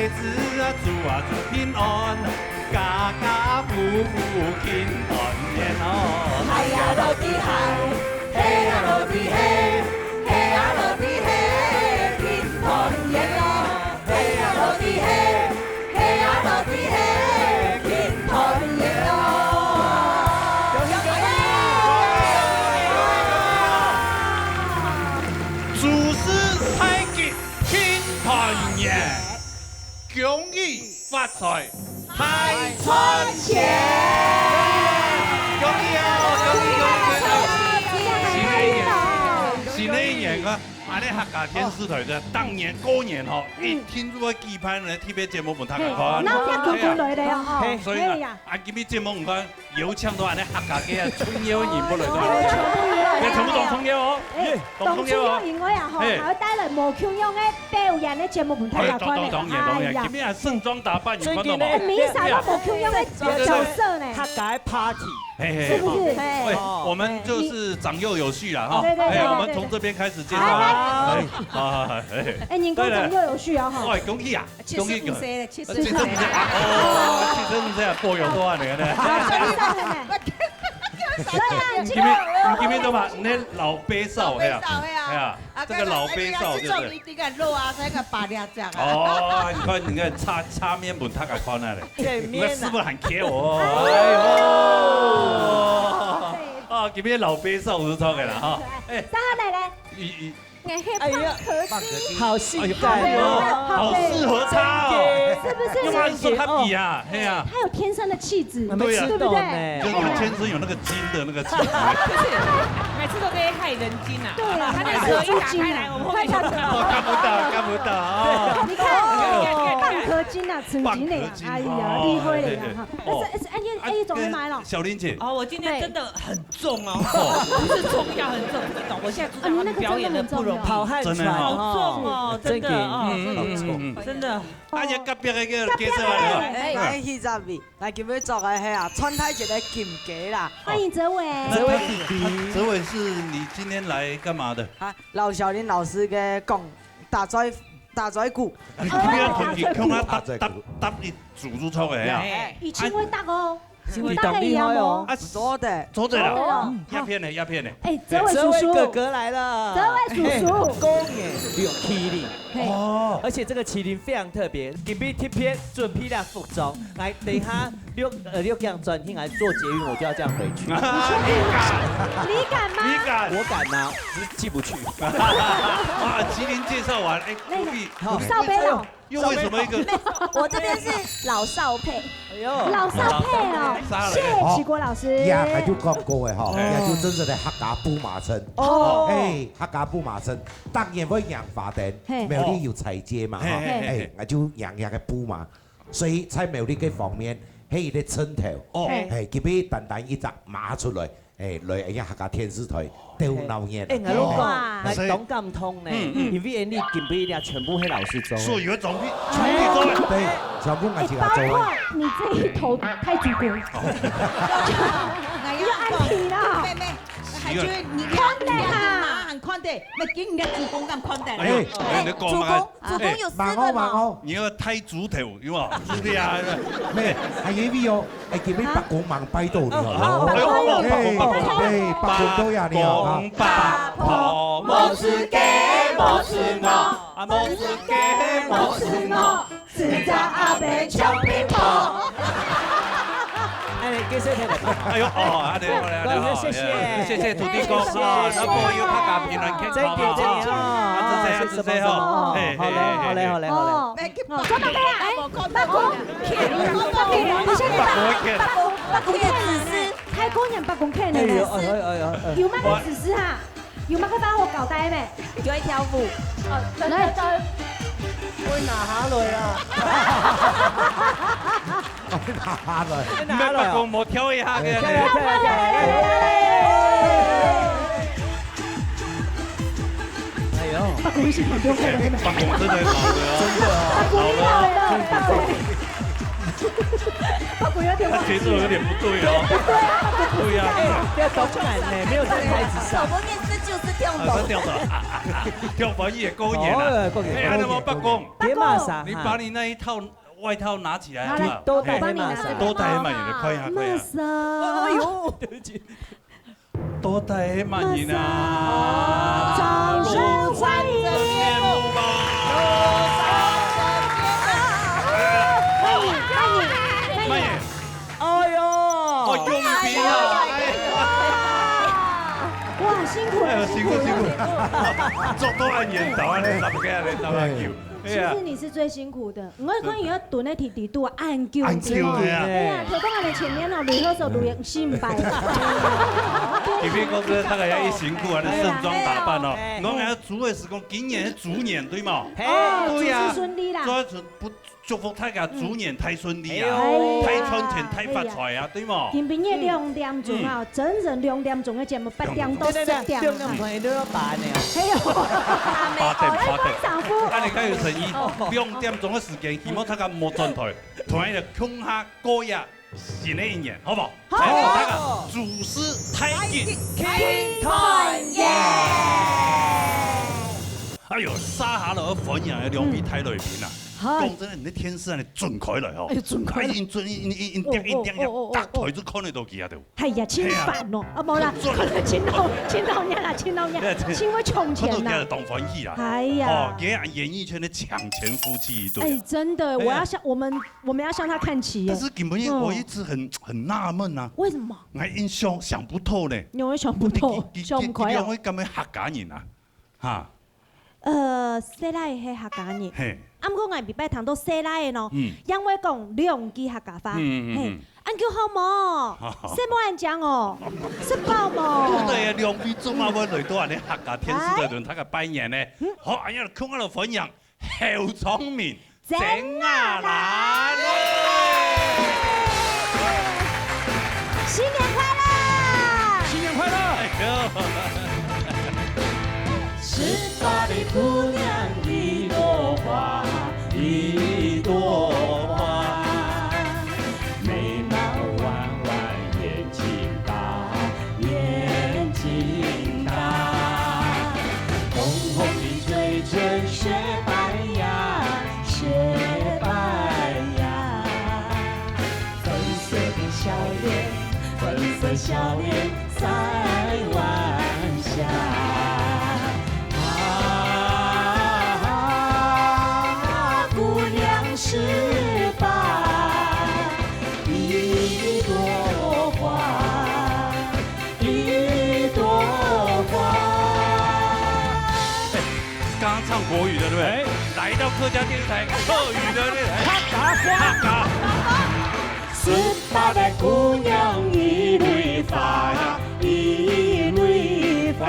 日子啊，祝平安，家家户户庆团圆哦。嗨呀落地嗨，嘿呀落地嘿，嘿呀落地嘿，庆团圆哦。嘿呀落地嘿，嘿呀落地嘿，庆团圆哦。恭喜恭喜！祝师太吉，庆团圆，恭喜发财，财穿钱！恭喜哦，恭喜恭喜！新的一年啊，安尼客家天师台的当年过年吼，一天都要期盼来 TV 节目唔读嘅看。那我听滚滚来的哦，所以啊，今日节目唔看，有唱到安尼客家嘅春妖演不来都。你全部當春妖哦，當春妖因為啊，還會帶來無窮樣嘅表演嘅節目俾大家看嘅。當然，今日係盛裝打扮，最近呢，每啥都無窮樣嘅角色呢。客家 party。是不是？喂，我們就是長幼有序啦，哈。對對對。我們從這邊開始介紹。哎，您講長幼有序啊，哈。喂，恭喜啊！恭喜！ 75歲，哦，75歲啊，過有多啊，你嘅咧。你見到嘛？你老陂少係啊，這個老陂少就是。這個肉啊，這個八兩隻啊。哦，你看擦面本他個看下咧，你是不是很 Q 哦？哎呦，啊，今日老陂少唔錯嘅啦，哈。哎，三號嚟咧。哎呀，好性感哦，好適合他哦，是不是？用來說他比啊，嘿呀，他有天生的氣質，對呀，對不對？就是天生有那個金的那個氣質。每次都在害人精啊！對啊，他那個一打開來，我們後面就看不到啊！你看，蚌殼精啊，曾經的呀，哎呀，厲害了呀哈！哎，總會買了。小玲姐，哦，我今天真的很重哦，不是重要很重，你懂？我現在主持人表演的不容易。跑汉船好重哦，真的哦，真的。哎呀，隔壁那個介紹啊，哎，50位，來今日做嘅係啊，川太一個金雞啦。歡迎哲偉。哲偉弟弟，哲偉是你今天來幹嘛的？啊，劉小玲老師嘅講大嘴鼓。你今日同佢搭你煮出錯嘅呀？以前會搭哦。你懂厲害哦！啊，做的，做對了，鴉片呢？鴉片呢？哎，哲偉叔叔，哥哥來了，哲偉叔叔，公演有麒麟哦，而且這個麒麟非常特別，今日貼片準批了服裝，來等下6樣轉聽來做捷運，我就要這樣回去。你敢嗎？你敢？我敢啊，只是進不去。啊，麒麟介紹完，哎，隔壁少杯佬。又為什麼一個？我這邊是老少配。哎呦，老少配哦，謝啟國老師。呀，係都講過嘅嗬，也就真正的客家步馬村。哦，哎，客家步馬村，當然會養法典，廟裡有彩街嘛，哎，我就養嘅步馬，所以在廟裡嘅方面，喺啲村頭，哦，係佢俾單單一隻馬出來。誒，來一客家天師台丟鬧嘢。誒，我老講，係講咁通呢，因為你見不一定全部係老師做。所以要總批做。對，全部我自己做。包括你這一頭太祖國，要安皮啦。妹妹，還就你看的哈，很看的，沒給你的主公咁看的。哎，你講嘛？主公有4個嘛。你要太祖頭，有冇？是的啊。咩？係因為哦，係叫咩北港盲跛到你哦。北港都有你哦。公八婆冇事嘅，冇事我，冇事嘅，冇事我，自家阿伯唱乒乓。哎，給誰聽的？哎呦，哦，你好，謝謝土地公啊，那個要客家評論傾講啊，謝謝哦，好嘞。做乜嘢啊？北公，你先北公嘅指示，太公人北公嘅呢？有乜嘅指示哈？有乜嘅幫我搞低咩？有一條舞，來。會拿下來啊！拿來，咩北公冇跳一下嘅？哎呦，北公是很厲害的，北公真係好嘅，北公有點，他節奏有點不對哦。對呀，要懂感呢，沒有在台子上。手工面試就是掉的，跳翻也够演了。哎，安怎么八公？别骂啥，你把你那一套外套拿起来，好来，都我帮你拿带多带慢点的，快呀快呀！哎呦，对不起，多带慢点啊！掌声欢迎！面目吧！慢点！哎呦，哦，用笔啊！哇，辛苦了，辛苦辛苦，做多按眼头啊，你怎么个你怎么叫？其实你是最辛苦的，我看伊要蹲在地度按球，按球哎呀！呀，头讲安尼前面哦，累好手累心白。这边公司大概要一辛苦啊，你盛装打扮哦。我们主要是讲今年猪年对吗？哦，主持顺利啦。主要是不祝福大家猪年太顺利哎啊，呦太赚钱太发财啊，对吗？今晡夜2點鐘啊，整整2點鐘嘅節目，8點到10點。六點半都要辦呢。哎呦，八點。上夫。啊，你假有誠意，2點鐘嘅時間，希望大家冇轉台，同樣就共下過日新的一年，好不好？好。大家主持太極傾台耶！哎呦，沙下落去粉人嘅兩邊睇類片啊！講真，你天師你盡開來哦，因跌搭台都看得到佢啊度。係呀，千煩哦，啊冇啦，千到年啦，千會從前啦。看到佢就當歡喜啦。哎呀，哦，給演藝圈的搶錢夫妻一對。哎，真的，我們要向他看齊。但是根本我一直很納悶啊，為什麼？我印象想不透呢。因為想不透，想唔開啊。我咁樣客家人啊，嚇。西拉係客家人。嘿。啱講我禮拜堂到西拉嘅咯，因為講2句客家話。嘿，安叫好冇？什麼人講哦？食飽冇？對啊，2句做乜會嚟到人哋客家天師在輪他嘅拜年呢？好，哎呀，空喺度分享好聰明，整啊啦！新年快樂！新年快樂！18的姑娘一朵花，一朵花，眉毛弯弯，眼睛大，眼睛大，红红的嘴唇雪白呀，雪白呀，粉色的笑脸，粉色笑脸在晚霞。唱国语的对不对？来到客家电视台，客语的客家18的姑娘一蕊花呀，一蕊花。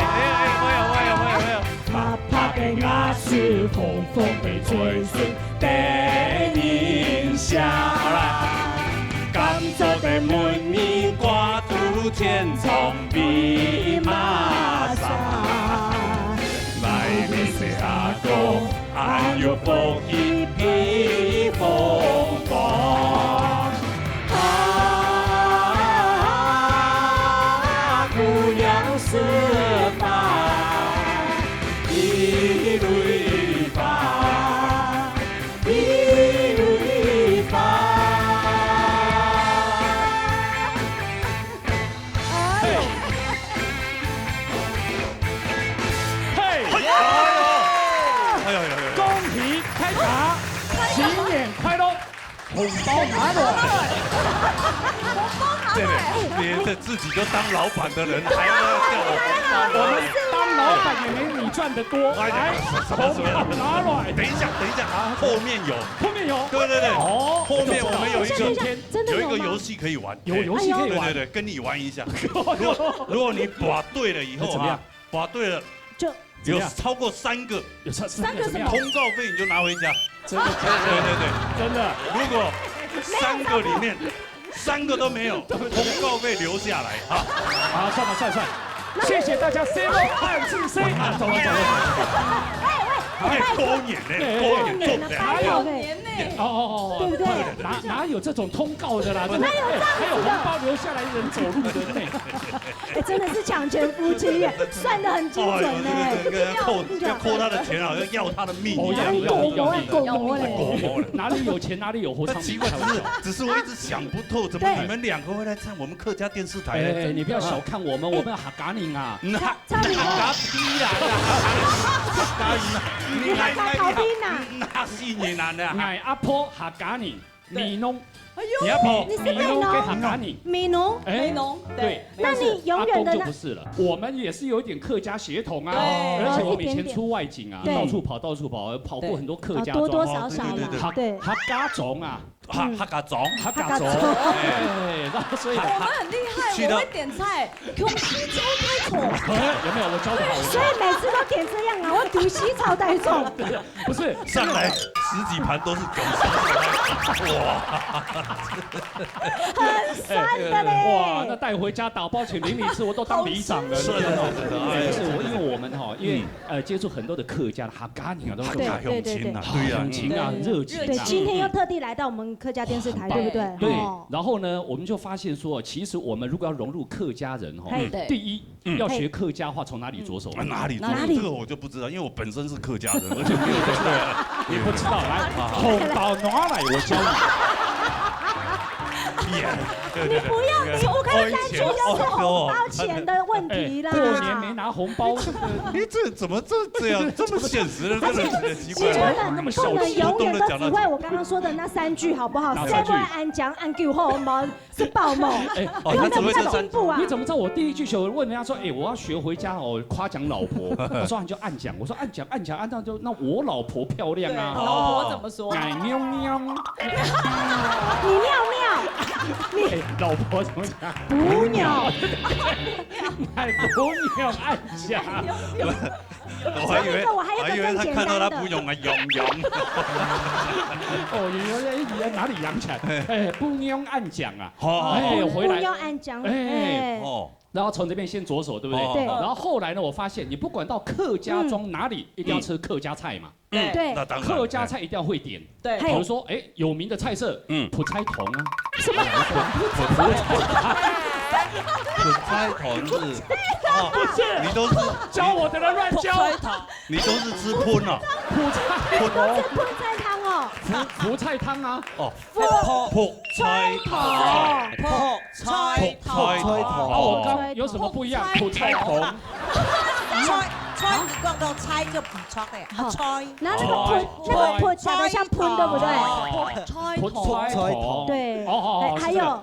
啪啪的牙齿，红红的嘴唇，带印象。好了，甘蔗的门面挂住千重比马上。阿公，俺有风一披风光。姑娘18，一蕊花，一蕊花。红包拿来！对对，连着自己就当老板的人，还要叫我红包。我们当老板也没你赚的多。来，红包拿来！等一下啊，后面有。对，哦，后面我们有一个游戏可以玩。有游戏可以玩。对，跟你玩一下。如果你把对了以后啊，把对了就。有超過3個，有3個什麼？通告費你就拿回家。真的，對，真的。如果3個裡面3個都沒有，通告費留下來啊。好，算了，謝謝大家 say no 漢字 say 啊，走了。过年呢，过年做还有呢，哦，对不对？哪有这种通告的啦？哪有这样子的？还有红包留下来人走路的呢？哎，真的是抢钱夫妻耶，算得很精准呢。要扣他的钱，好像要他的命一样。狗魔嘞，哪里有钱哪里有活唱。奇怪，只是我一直想不透，怎么你们两个会来唱我们客家电视台呢？你不要小看我们客家人啊！唱你客逼啦，客家人啊，你客家逃兵呐？那是你男的，俺阿婆客家人，米农。你阿婆，你是美农，米农，美农，对。那你永远的就不是了，我们也是有一点客家血统啊，而且我们以前出外景啊，到处跑，跑过很多客家庄，多少少啦，对，客家庄啊。客家庄，所以我们很厉害，我会点菜，空西超带宠，有没有？我教的好。所以每次都点这样啊，我空西超带宠，不是上来10几盘都是空西，哇，很酸的嘞。哇，那带回家打包请邻里吃，我都当里长了。是的，因为我们因为接触很多的客家客家人啊，都是用情啊，对呀，用情啊，热情啊。对，今天又特地来到我们客家电视台，对不对？对。然后呢，我们就发现说，其实我们如果要融入客家人第一要学客家话，从哪里着手？哪里？这个我就不知道，因为我本身是客家人，而且没有你不知道，来，红到哪来？我教你不要，你我看3句就是红包钱的问题啦。过年没拿红包，你这怎么这样这么现实的？真的是奇怪，不能永远都只会我刚刚说的那3句，好不好？7位安讲安救后毛是爆毛，他只会这3步啊？你怎么知道我第一句就问人家说，我要学回家夸奖老婆，我说你就暗讲，我说暗讲按照就那我老婆漂亮啊，老婆怎么说？奶喵喵，你尿尿，老婆怎么讲？不尿，哎，不尿暗讲。我还以为他看到他不用啊，用。原来哪里养起来？不用暗讲啊。回来不用暗讲。然后从这边先着手，对不对？对。然后后来呢，我发现你不管到客家庄哪里，一定要吃客家菜嘛。对。那当然。客家菜一定要会点。对。比如说，有名的菜色，普菜筒啊。什么？普菜筒是？不是，你都是教我的人乱教。你都是吃喷哦。普菜汤哦。福菜汤啊。普菜汤。我刚有什么不一样？普菜筒。菜你讲到菜就不错的，菜。那个喷长得像喷，对不对？菜筒。对。还有，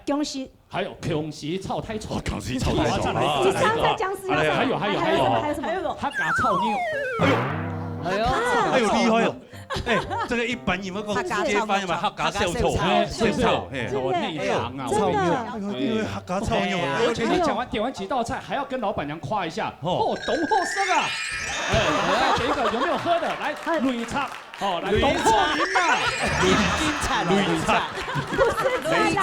恭喜。还有恭喜炒太丑，恭喜炒太丑。你常在讲死。还有什么？客家炒妞。哎呦厉害哦！这个一般有没有直接翻译嘛？客家小炒，我内行啊，真的。因为客家炒妞，而且你点完几道菜，还要跟老板娘夸一下，懂货色啊！再点一个有没有喝的？来，擂茶。来，董鹤林嘛，擂茶，不是擂茶，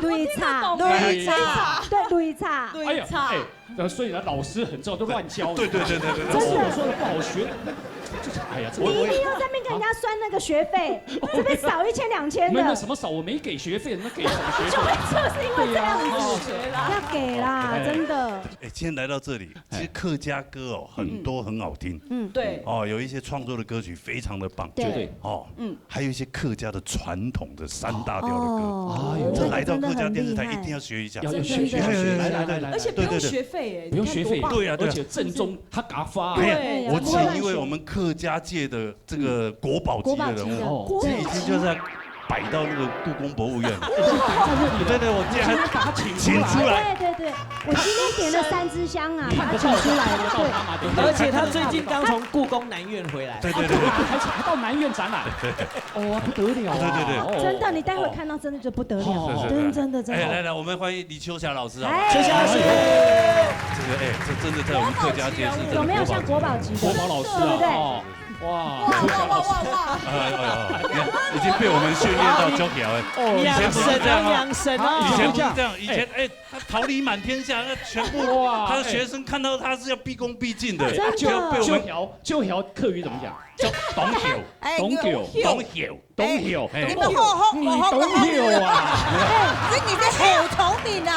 擂茶，对，擂茶。所以呢，老师很重要，都乱教。对。真的说的不好学，你一定要在那边跟人家算那个学费，这边少1000、2000的。没有什么少，我没给学费，那给什么学费？就是因为这样子，要给啦，真的。今天来到这里，其实客家歌很多很好听。对。有一些创作的歌曲非常的棒。对。还有一些客家的传统的3大调的歌。这来到客家电视台一定要学一下。要学，来，而且不用学费不用学费，对啊，而且正宗客家话。对，我请一位我们客家界的这个国宝级的人物，这已经就是摆到那个故宫博物院了。对，我今天还把他请出来。对，我今天点了3支香啊，把他请出来了。对，而且他最近刚从故宫南院回来。对，还到南院展览。不得了。对。真的，你待会看到真的就不得了，真的。来，我们欢迎李秋霞老师啊！秋霞老师，这真的在我们客家界是有没有像国宝级的？国宝老师啊，对不对？哇，已经被我们训练到教条哎。哦，以前不是这样养生以哦。前不是这样，以前他桃李满天下，那全部哇他的学生看到他是要毕恭毕敬的，真的就被我们就条客语怎么讲？叫懂hiểu，懂hiểu，懂hiểu，懂hiểu，你们好你懂hiểu啊？你嘅好聰明啊！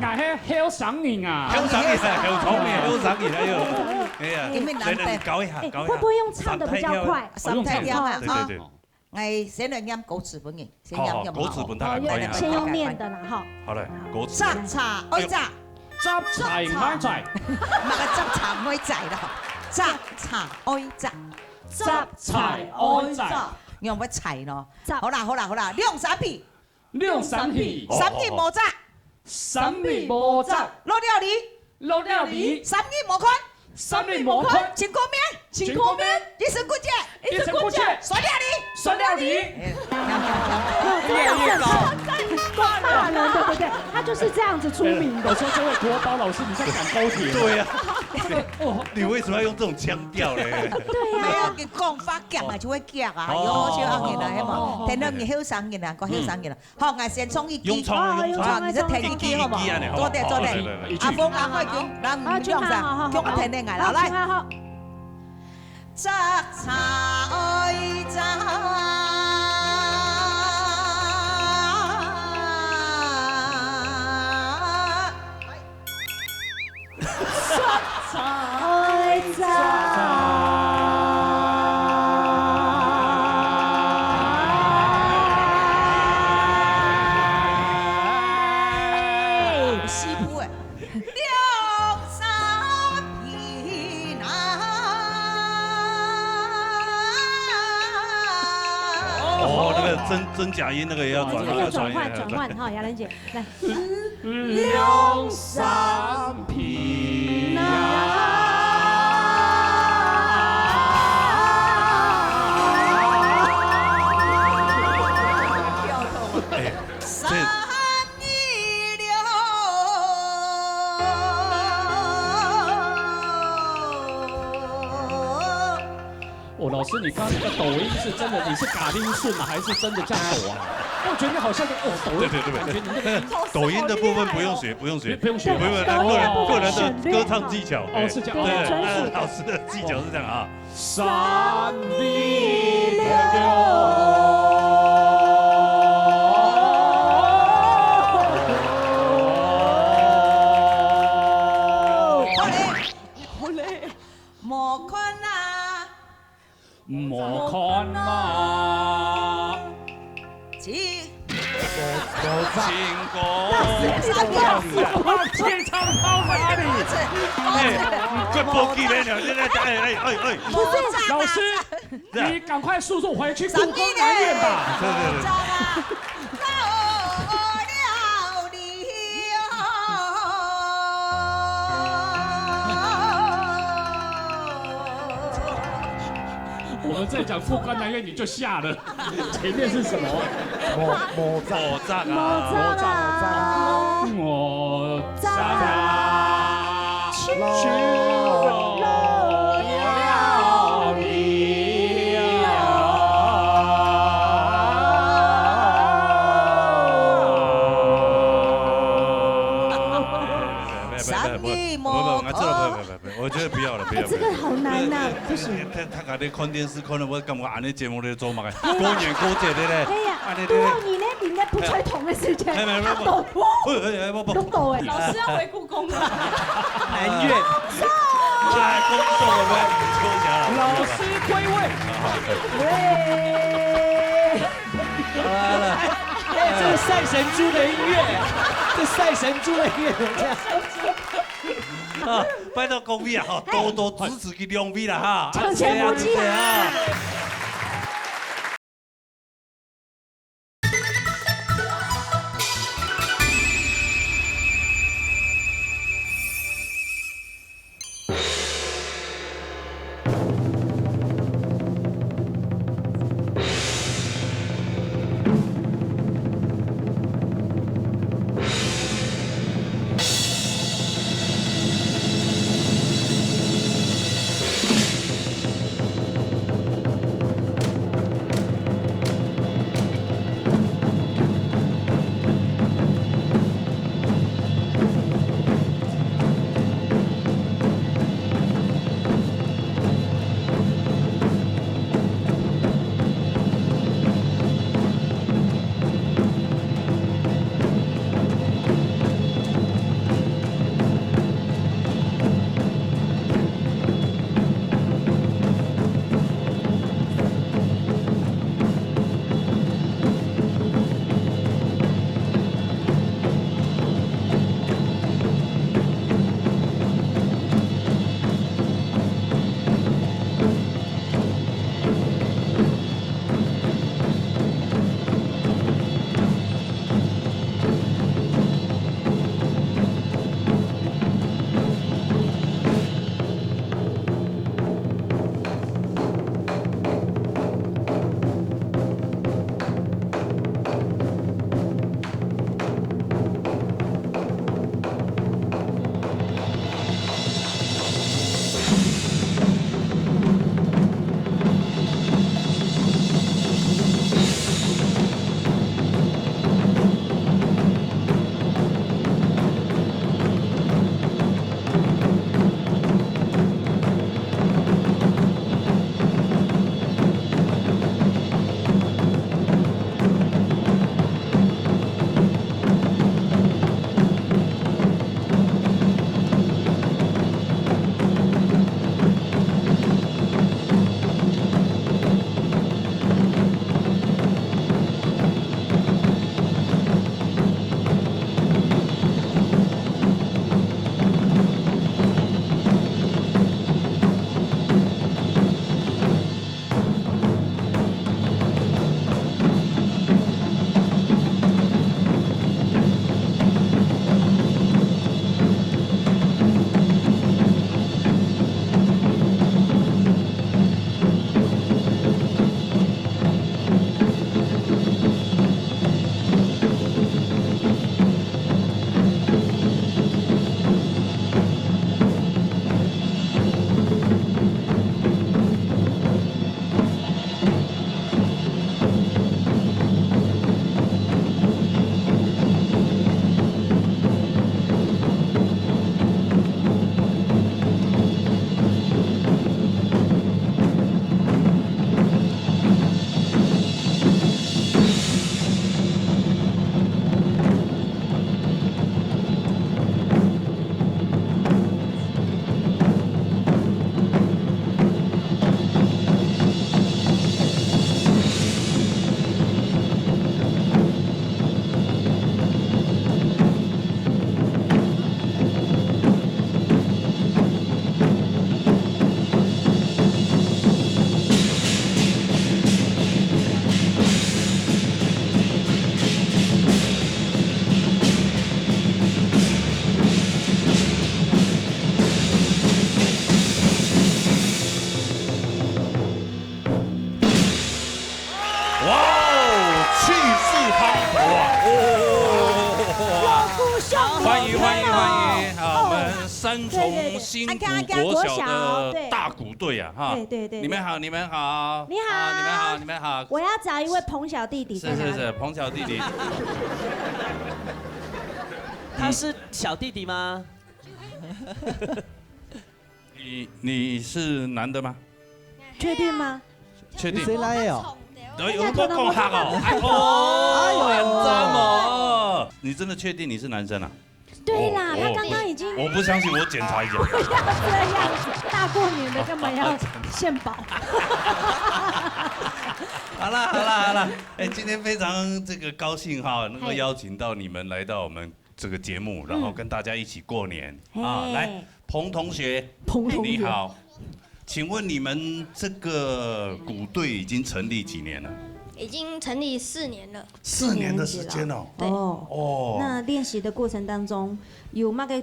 俺係好上癮啊！好上癮啊，好聰明，好上癮哎呦，哎呀，你們難背搞一下，哎，搞一下，会不會用唱的比較快？三太陽啊！對對對，我先嚟念古詞本嘅，先好好，念狗子本他哦，來搞一下，先用念的啦，哈。好嘞，狗子，雜茶愛雜，執柴買柴，唔係個雜茶愛雜啦，雜茶愛雜，執柴愛柴，用乜齊咯？雜好啦，兩三皮，兩三皮，三皮冇雜，三皮無雜，落料理，落料理，三皮冇寬，三皮無寬，請過面，請過面，一身骨節，一隻骨節，酸料理，酸料理。越来越高，广大人，对不对？他就是这样子出名的。我说这位国宝老师，你在赶高铁？對呀，你為什麼要用這種腔調嘞？唔係啊，佢講法夾埋就會夾啊，有少啱嘅啦，係嘛？聽到你好生嘅啦，個好生嘅啦。好，我先衝一機，你就聽一機好冇？做啲。阿峰阿開卷，嗱唔用晒，用我聽你嗌啦，來。雜茶愛雜。爱在。西部的兩三皮囊。哦，那個真假音那個也要轉，要轉換哈，雅玲姐來。兩三皮囊。哦，老師，你剛剛那個抖音是真的？你是嘎鈴順啊，還是真的這樣抖啊？我覺得你好像抖音。對，感覺你那個抖音的部分不用學，不用學，不用學，個人的歌唱技巧。哦，是這樣。對，老師的技巧是這樣啊。三米六。莫看嘛，情歌，天唱到哪里？快播机了，哎！老師，你趕快速速回去故宮南院吧。對。我們在講副官南院，你就下了。前面是什麼？莫扎啊！莫扎，去了你我覺得不要了，不要。這個好難呐，不行。他家咧看電視，可能我感覺安尼節目咧做嘛嘅，過年過節的咧。哎呀，多你那邊嘅不吹同嘅時間，都到哎。老師要回故宮了。南院。來，恭送我們抽獎。老師歸位。這個賽神豬的音樂，這賽神豬的音樂怎麼這樣？啊，拜託各位啊，多多支持佢兩位啦哈。搶錢不氣啊！哇哦，气势磅礴啊！欢迎欢迎欢迎！好，我们三重新谷国小的大鼓队啊，哈，对，你们好，你们好，你好，你们好，你们好。我要找一位彭小弟弟。是，彭小弟弟。他是小弟弟吗？你是男的吗？确定吗？确定。谁来哦？有我讲黑哦，哎呦，很脏哦。你真的确定你是男生啊？对啦，他刚刚已经。我不相信，我检查一下。不要这样子，大过年的干嘛要献宝？好了，哎，今天非常高兴哈，能够邀请到你们来到我们这个节目，然后跟大家一起过年啊。来，彭同学，你好。请问你们这个鼓队已经成立几年了？已经成立4年了。4年的时间哦。对哦。那练习的过程当中，有那个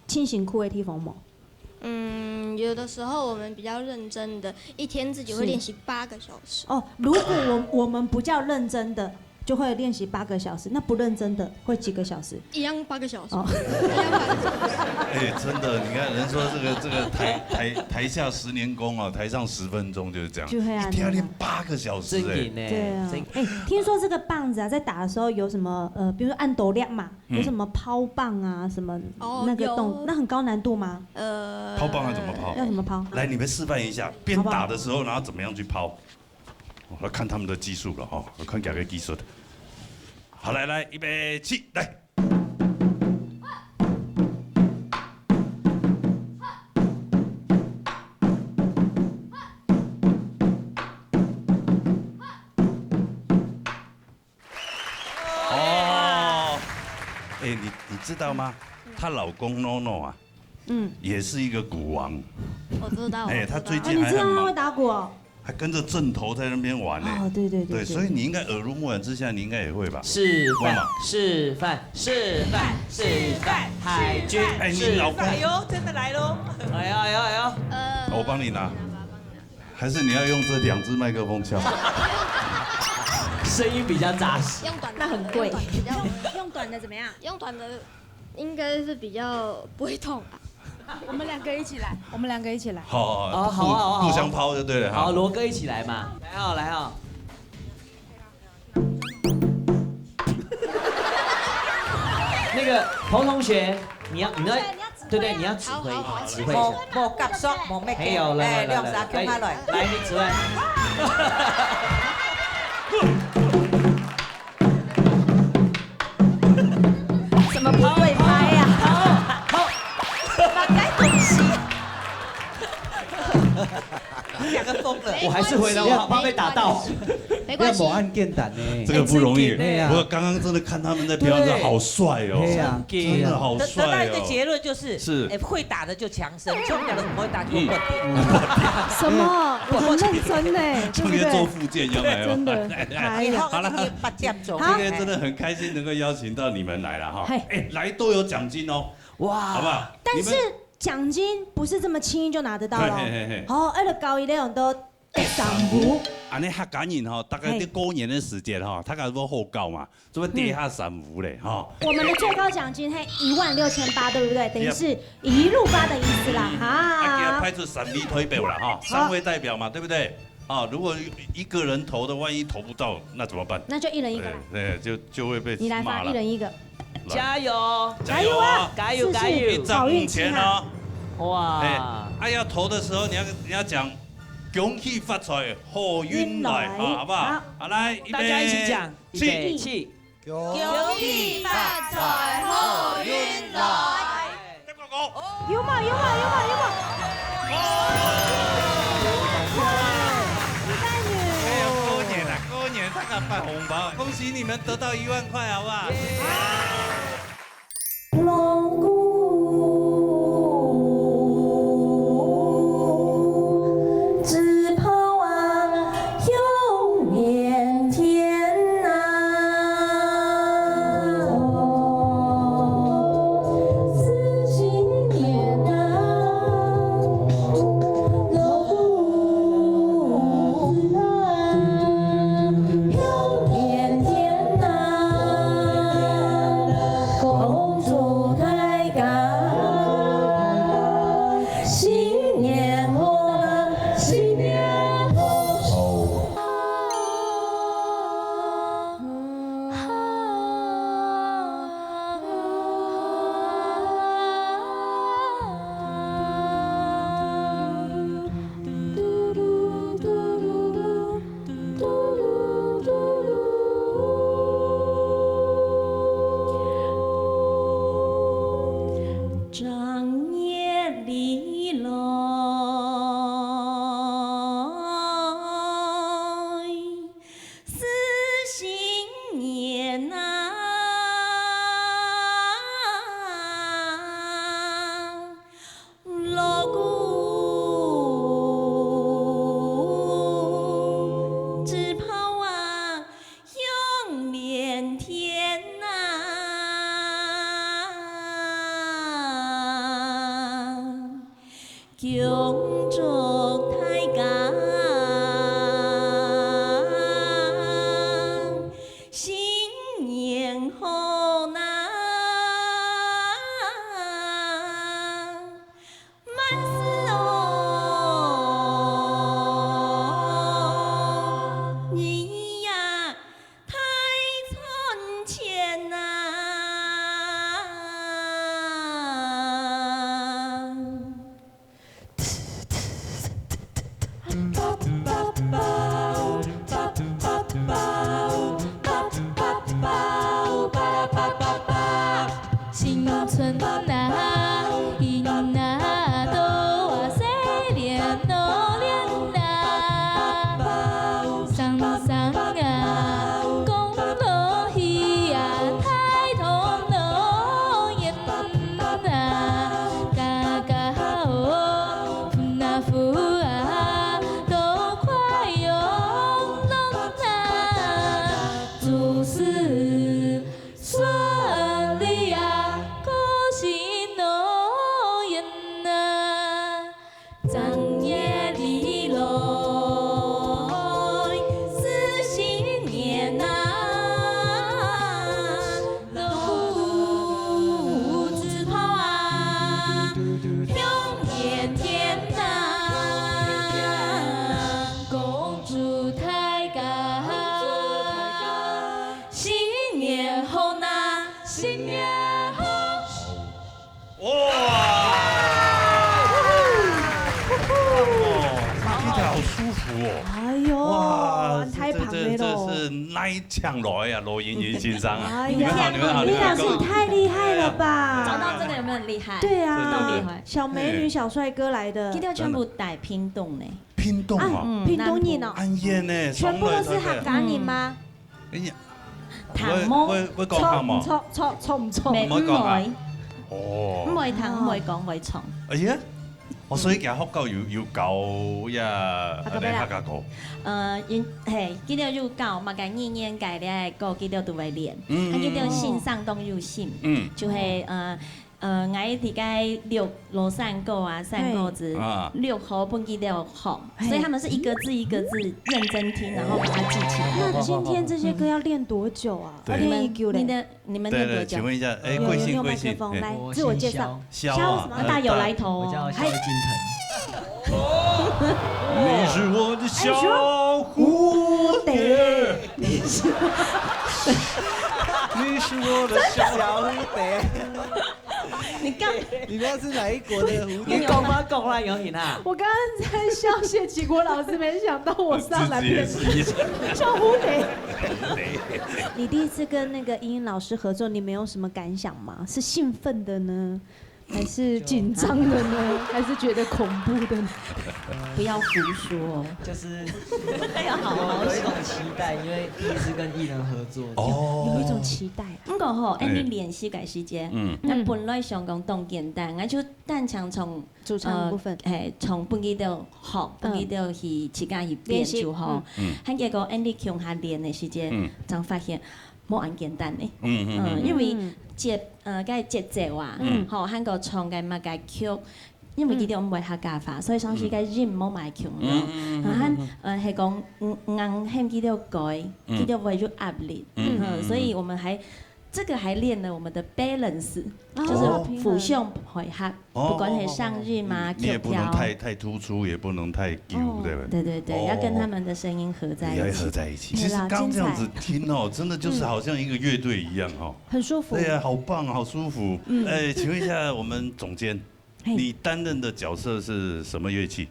清醒酷的地方吗？有的时候我们比较认真的，一天自己会练习8个小时。哦，如果我们不叫认真的，就会练习8个小时。那不认真的会几个小时？一样8个小时。哦，一样8个小时。哎，真的，你看人说这个台下10年功啊，台上10分钟就是这样，就会啊，一天要练8个小时哎。对啊。哎，听说这个棒子啊，在打的时候有什么比如说按斗量嘛，有什么抛棒啊，什么那个动，那很高难度吗？抛棒要怎么抛？要怎么抛？来，你们示范一下，边打的时候，然后怎么样去抛？我要看他们的技术了哈，我看哪个技术的。好，来，预备起，来。哦，哎，你知道吗？她老公 NONO 啊，也是一个鼓王。我知道。哎，他最近你知道他还很忙会打鼓哦？还跟着正头在那边玩呢。哦，对，所以你应该耳濡目染之下，你应该也会吧？示范，海军。哎，你老公。哎呦，真的来喽！哎呦。我帮你拿。还是你要用这2只麦克风敲？声音比较扎实。用短的那很贵。用短的怎么样？用短的应该是比较不会痛啊。我们2个一起来，好，好，互相抛就对了。好，罗哥一起来嘛，来哦。那个彭同学，你要，对，你要指挥一下。冇夹缩，冇咩没有了，哎，亮啥跟他来，来，你指挥。怎么不对拍呀？2个疯了。我还是回来，我怕被打到。没关系。按键弹呢，这个不容易。不过刚刚真的看他们在表演，真的好帅哦。真的好帅哦。得到一个结论就是，会打的就强身，冲的人不会打就弱点。什么？我很认真呢，今天做复健要来哦。真的。好了，8点钟。今天真的很开心能够邀请到你们来了哈。哎，来都有奖金哦。哇，好不好？但是奖金不是这么轻易就拿得到了。哦，为了高一类都3五。安尼较感人哈，大概在过年的时间哈，他敢说后告嘛，怎么跌下3五嘞哈？我们的最高奖金还16800，对不对？等于是一路发的意思啦哈。给他派出3位推表了哈，3位代表嘛，对不对？啊，如果一个人投的，万一投不到，那怎么办？那就1人1个啦。对，就会被你来发，1人1个。加油啊！加油！好运气哦！哇！要投的时候你要讲恭喜发财，好运来啊，好不好？好来，大家一起讲，预备起！恭喜发财，好运来！有嘛！过年他敢发红包，恭喜你们得到1万块，好不好？龙骨只盼望永年天呐，四季年呐，龙骨自然永恭祝大家新年好呐，万事哦，你呀太存钱呐。新春呐，迎那多啊西连多连呐，上上啊，公路喜啊，太通路烟呐，嘎嘎哦，那福啊，都快用弄呐，祝事顺利啊，恭喜诺言呐，正月里来是新年呐，路子跑啊，永远天呐，恭祝大家新年好呐，新年好。听起来好舒服哦。哎呦，哇，太旁边这了。是哪抢来呀？罗莹莹先生啊！哎你们好，你们好，李老师，你太厉害了吧！找到这个有没有很厉害？对真的啊，小美女、小帅哥来的今，天全部带拼动呢，拼动哦，屏东人哦，安燕呢，全部都是客家人吗？哎呀，糖毛我講下嘛，錯唔錯？唔會，哦，唔會糖，唔會講，唔會創。哎呀，我所以其實學夠要教呀，你客家歌，因係記得要教，嘛嘅年年改咧個記得都會練，啊記得線上都要線，就係我哋嘅羅山歌啊，山歌子6號本記得有學，所以他們是一個字一個字認真聽，然後把它記起來。那今天這些歌要練多久啊？要練一久嘞。你們對對，念多久？請問一下，哎，有貴姓有麥克貴姓？風來自我介紹。肖肖什麼？大有來頭哦。我叫肖金你是我的小蝴蝶，你是我的小蝴蝶。你剛你不知道是哪一國的蝴蝶？你講嗎？講啦，有型啊！我剛剛在笑謝啟國老師，沒想到我上來變自己也是小蝴蝶。你第一次跟那個茵茵老師合作，你沒有什麼感想嗎？是興奮的呢，還是緊張的呢？還是覺得恐怖的呢？不要胡說，就是要好好有一種期待，因為第一次跟藝人合作。有一種期待啊。不過吼，你練習嘅時間，那本來想講當簡單，我就單強從主唱部分，從本記到學，本記到去自家去練就好。喺結果你強下練嘅時間，就發現冇咁簡單嘅。因為節節奏啊，吼，喺個唱嘅乜嘅曲。因為佢哋唔會客家話，所以上次嘅音冇埋強咯。係講硬輕佢哋改，佢哋會有壓力。所以我們這個還練了我們的 balance，就是俯胸回合，不管係上日嘛、你也不能跳太突出，也不能太丟，對吧？對對對，要跟他們的聲音合在也要一起。合在一起。其實剛這樣子聽哦，真的就是好像一個樂隊一樣哦。很舒服。對呀，好棒，好舒服。哎，請問一下我們總監，你擔任的角色是什麼樂器？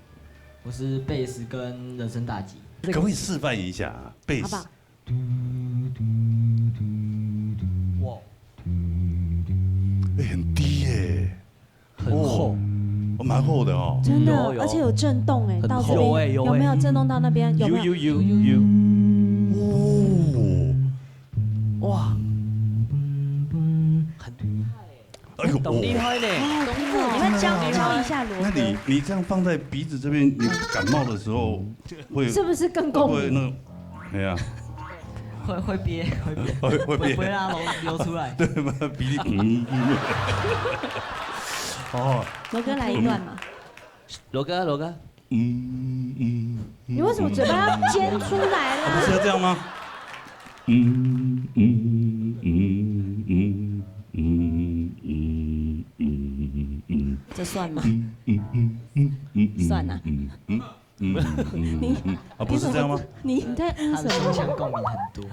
我是貝斯跟人聲打擊。可不可以示範一下啊？貝斯。哇，很低耶，很厚，蠻厚的哦。真的，而且有震動哎，到這邊有沒有震動到那邊？有沒有？哦，哇，哎呦，懂厲害呢。你們教一下羅哥。那你這樣放在鼻子這邊，你感冒的時候會是不是更共鳴？那，哎呀，會憋，會憋，會讓它流出來。對嗎？鼻涕，哦，羅哥來一段嘛。罗哥，你为什么嘴巴要尖出来啦？不是要这样吗？这算吗？算了。啊，不是这样吗？你在他的声腔共鸣很多。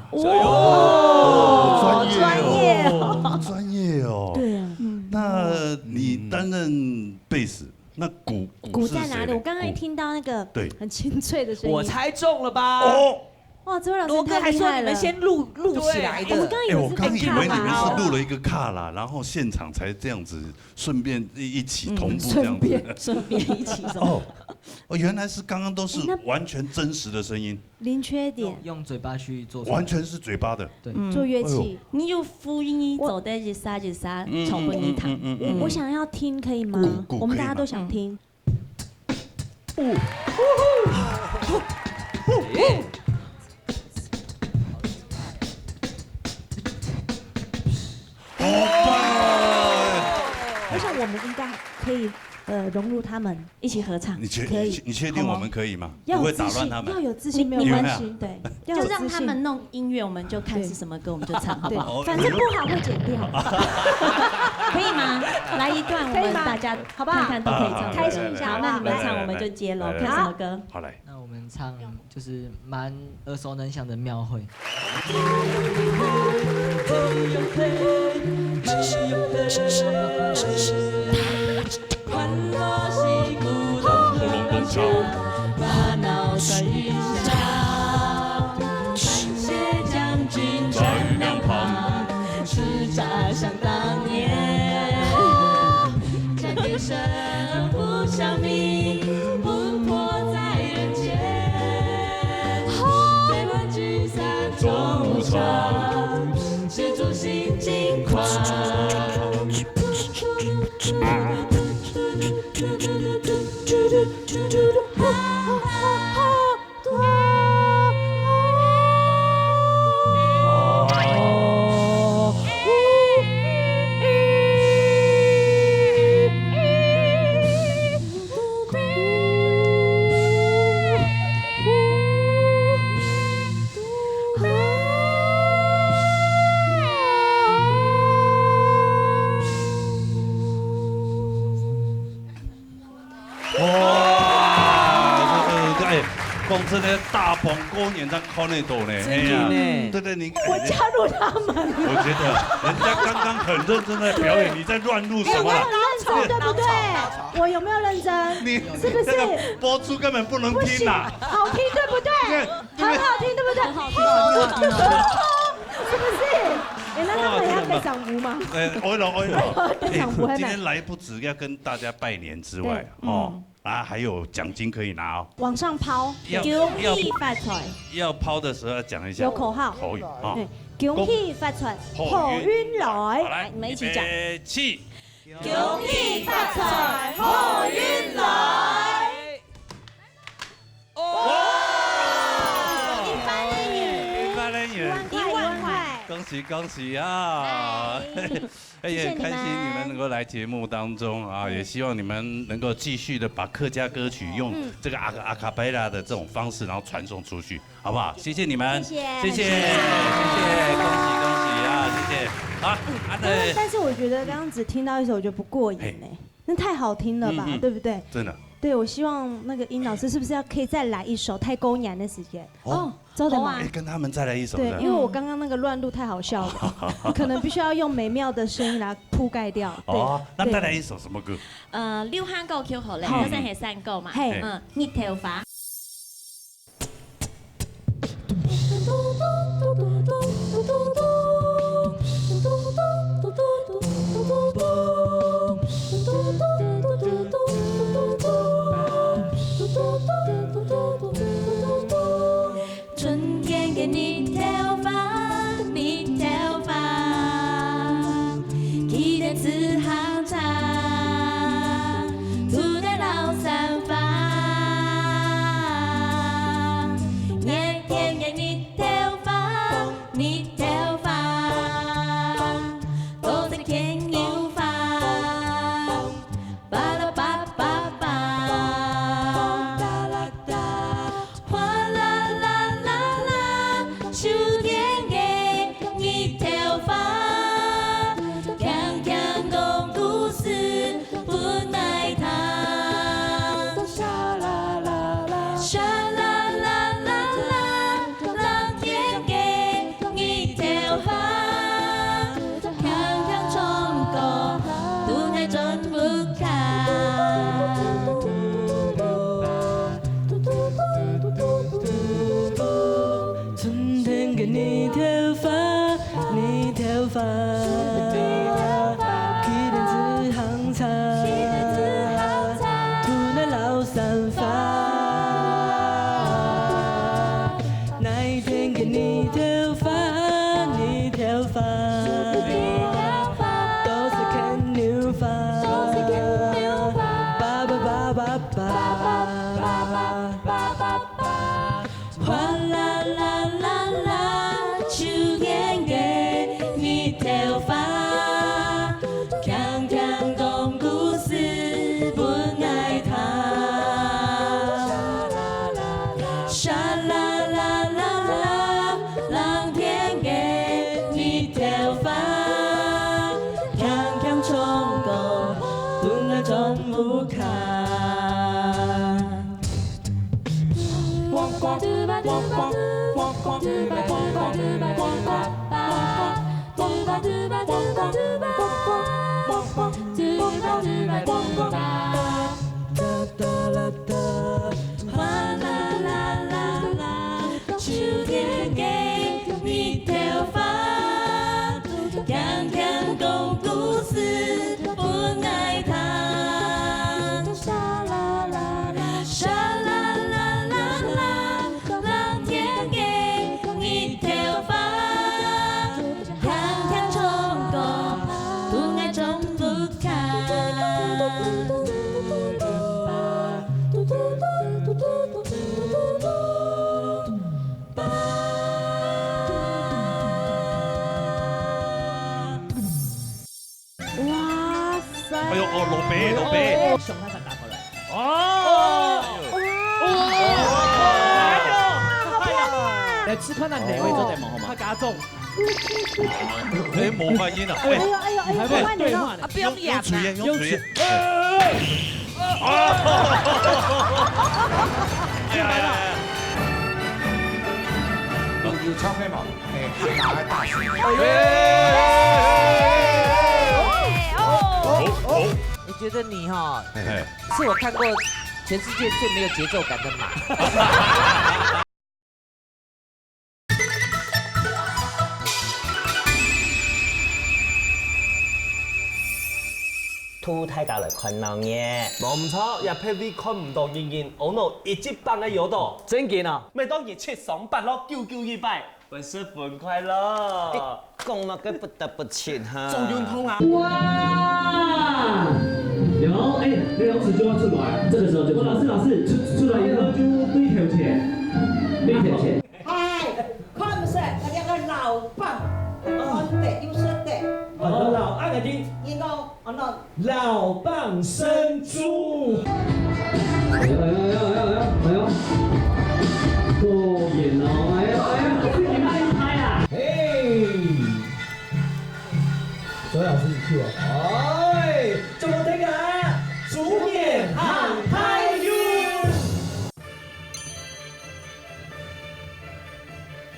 专业哦。对啊，那你担任贝斯，那鼓鼓在哪里？是谁嘞我刚刚一听到那个对很清脆的声音，我猜中了吧？哦，哇，这位老罗哥师太还说你们厉害了。先录起来我们的，我刚刚以为是刚以为你们是吧录了一个卡啦，然后现场才这样子，顺便一起同步这样子。顺便一起什么？哦，原来是刚刚都是那完全真实的声音，零缺点，用嘴巴去做，完全是嘴巴的。对，做乐器。你就复音走的日沙，超不你躺。我想要听，可以吗？鼓我们大家都想听。我想我们应该可以融入他们，一起合唱。你确可以你确定我们可以吗？不会要有自信，打乱他们要。有自信，没有你关系。对，要有就让自信他们弄音乐，我们就看是什么歌，我们就唱，好不好？对，反正不好会剪掉。可以吗？来一段，我可以吗们大家好不好看看都可以唱，开心一下好，那你们唱，我们就接喽。看什么歌？好来，那我们唱就是蛮耳熟能详的庙会。喉咙更长。把脑袋一下，感谢将军站两旁，是扎想当年，战天神不降命，魂魄在人间，悲欢聚散终无常，执着心惊狂。光这个大鹏过年在靠那朵呢，哎呀，对对，你我加入他们，我觉得人家刚刚很认真在表演，你在乱录什么？认真对不对？我有没有认真？你是不是？播出根本不能听呐，好听对不对？很好听对不对？很好听，是不是？哎，那他们要给赏福吗？我了，给赏福还今天来不止要跟大家拜年之外，哦。啊，还有奖金可以拿哦。往上抛，恭喜发财！要抛的时候要讲一下有口号，口语啊。恭喜发财，好运来！来，你们一起讲。起！恭喜发财，好运来！哇！1万块，恭喜恭喜啊！也很开心你们能够来节目当中啊，也希望你们能够继续的把客家歌曲用这个阿卡贝拉的这种方式，然后传送出去，好不好？谢谢你们，谢谢，恭喜啊，谢谢。好，但是我觉得刚刚只听到一首，我觉得不过瘾哎，那太好听了吧，对不对？真的。对，我希望那个殷老师是不是可以再来一首太公羊的时间？哦，周的吗？跟他们再来一首。对，因为我刚刚那个乱录太好笑了，可能必须要用美妙的声音来铺盖掉。哦，那再来一首什么歌？六喊歌曲好嘞，好像系三歌嘛。热頭髮。春天嘅熱頭髮，熱頭髮，記得自行茶，吐在老散發，你头发，你头发，去年子行茶，涂那老散发。那一天给你头发，你头发，都是看牛发，爸爸爸爸爸。哗啦啦啦啦，秋天给你头发，强强讲故事本爱他。沙啦啦啦啦，蓝天给你头发，强强充公本爱总不看。哗啦啦啦啦，秋天给你头发，强强讲故事本爱他。沙啦啦啦，沙啦啦啦啦，蓝天给你头发，强强充公本爱总不看。哇塞！哎呦哦，老白老白，熊他才打过来。哦，来吃看那哪位做得蛮好嘛？他加重，哎，冇發煙啊！哎呦哎呦哎呦，快点哦！啊，不用演用嘴煙，用嘴煙。哎呀！要唱咩嘛？客家嘅大師。你觉得你哈哎，是我看过全世界最没有节奏感的马。兔太大嚟困鬧嘢，冇唔錯，入 PV 看唔到仍然我度一級棒嘅有度，真見啊！咪當然728咯，99100，萬事本快樂。講乜嘅不得不切哈，仲要通啊！哇！有哎，那老师就要出來，這個時候就老師出來以後就對條錢，對條錢。係，佢唔識，嗰啲個老棒，安得要識得。老阿個啲應該我諗。老蚌生珠。哎呦，過癮咯！哎呀，自己慢一拍啊！嘿，左老師你 Q 啊！哎，做冇聽啊？主演航太運。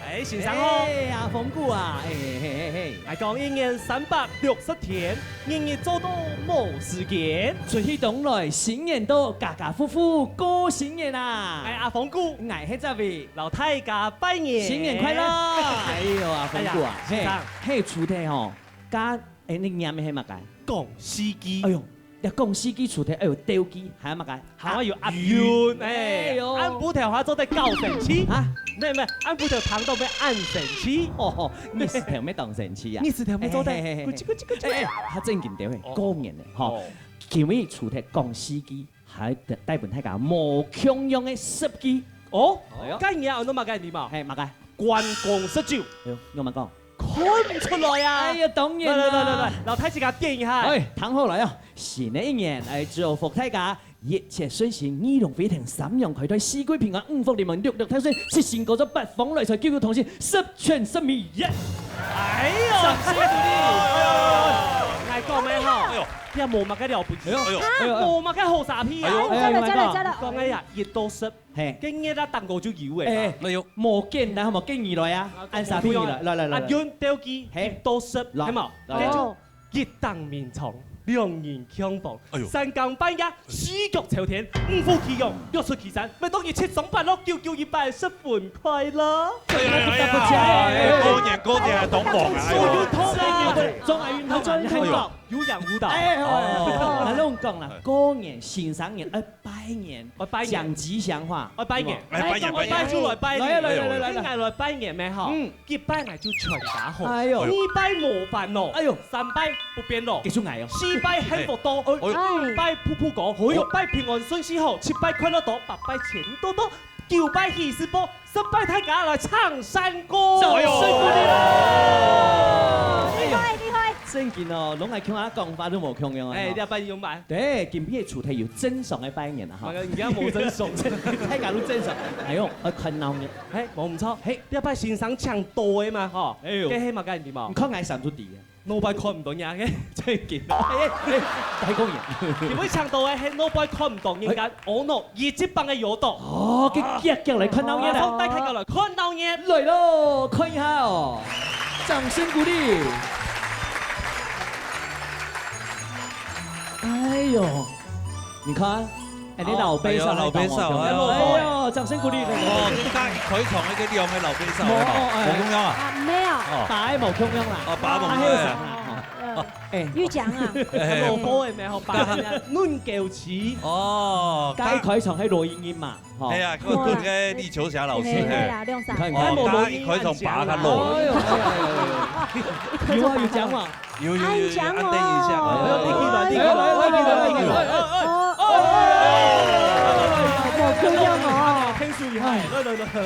哎，先生好。哎呀，馮姑啊，嘿，I 講一年360天，日日做到冇時間。出去東來，新年到，家家戶戶過新年啊！哎，阿鳳姑，挨喺這位，老太家拜年，新年快樂！哎呦，阿馮姑啊，先生，嘿，厝題吼，加誒你念咩係乜解？講司機。哎呦，你講司機厝題，哎呦，吊機係乜解？還要押韻，哎呦，按布條話做得夠神奇啊！唔係，按布條糖到咩按神奇？哦，你是條咩當神奇啊？你是條咩做得？咕嘰，哎，他正經條係過年嘅，吼。前面厝題講司機，係大本太講無強用嘅司機。哦，今日我都冇計點啊？係乜解？關公失招。我問講。看唔出來啊！哎呀，當然啦！老太自家掂一下。哎，躺好來啊！新的一年，祝福大家一切順心，二龍飛騰，三陽開泰，四季平安，五福臨門，六六太順，七星高照，八方來財，九九同心，十全十美耶！哎呦，辛苦你！嗌講咩好？啲冇乜嘅了不起，冇乜嘅好傻屁啊！真的，講哎呀，熱到濕，今日啦蛋糕就要嘅。哎呦，冇見，但係冇見而來啊！按啥屁來，阿潤掉機，熱到濕，係嘛？跟住熱當面床，兩人相逢，三更半夜，喜劇朝天，五福其用，六出其山，咪當然728咯，99100，10分快樂。哎呀！高一下懂忙啊！中华运通嘛，你很棒，有氧舞蹈。那拢讲啦，過年、新上年、拜年、講吉祥話，拜年，拜出來拜年，來，聽嚟拜年咩？嗬，結拜嚟就全家好。哎呦，二拜冇煩惱，哎呦，三拜不變老，幾出藝哦，四拜幸福多，五拜噗噗講，六拜平安順時好，七拜快樂多，八拜錢多多。9拜喜事多，10拜大家來唱山歌。辛苦你啦！厲害厲害！正經哦，攏係聽下講法都無共樣啊。誒，你拜用拜？對，今日嘅主題要正常嘅拜年啊！嚇，而家冇正常，大家都正常。係哦，看鬧嘅。誒，冇唔錯。誒，你拜先生唱多嘅嘛？嗬。哎呦，嘅起碼梗係點啊？唔看嗌上咗地嘅。No boy 看唔到人嘅，真係見。大公人，點會唱到嘅係 No boy 看唔到人嘅？我喏，二接棒嘅有到。哦，佢夾嚟看鬧嘢啦！帶睇過來看鬧嘢。嚟咯，看一下哦，掌聲鼓勵。哎呦，你看。你劉備手，劉備手啊！哎呦，掌聲鼓勵你。哦，點解佢同你嗰啲有咩劉備手啊？冇咁樣啊？沒有。擺冇咁樣啦。哦，擺冇咁樣。玉獎啊！羅波嘅咩？學擺亂叫詞。哦，街佢從喺羅英英嘛。係啊，嗰個嘅李秋霞老師係。哦，街佢從把他羅。有啊，有獎嘛？有，安定一下。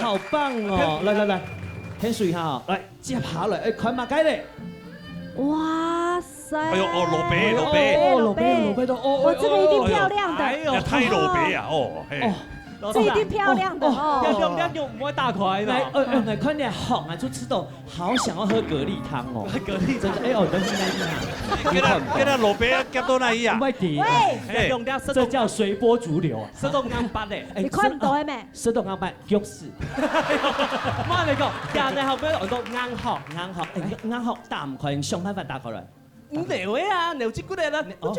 好棒哦！來，聽數一下啊！來，接下來看馬雞咧。哇塞！哎呦，哦，羅備都，哦，這個一定漂亮的。太羅備啊！哦，這一定漂亮的哦。漂亮又唔會大塊啦。來，看你紅啊，就知道好想要喝蛤蜊湯哦。蛤蜊真的，哎呦，真是那一行。跟他羅備夾到那一樣。喂，這叫隨波逐流啊。食到啱八咧。你看唔到嘅咩？食到啱八，腳屎。媽你講，人哋後邊來到硬殼，硬殼打唔開，想辦法打過來。唔撩啊，撩支骨嚟啦。哦，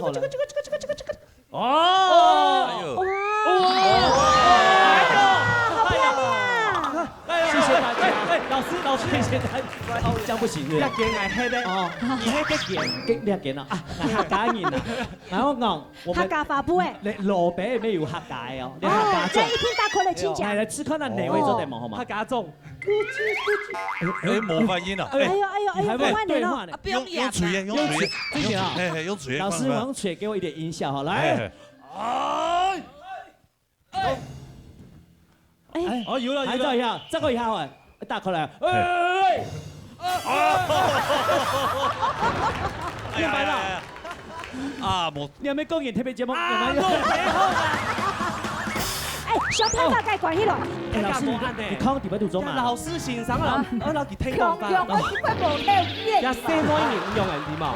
哇！好漂亮！謝謝大家。老師，謝謝大家。這樣不行嘅。一件係黑的，哦，而黑一件，呢一件啊，客家人啊，我講，客家法布誒。你羅備咩要客家哦？你客家這一天大概嚟親係啦，只可能哪位做題目好嗎？客家粽。誒冇發音啊！哎呦，快點咯！用嘴耶，用嘴，用嘴。老師，用嘴給我一點音效好，來。哦，有啦，還這樣，這個以後啊，打過來。明白了。啊，冇。你有沒有公演特別節目？小胖大概關起來。老師，你看底部度做嘛？老師先生啦，我老弟聽講㗎。一些內容用人點啊？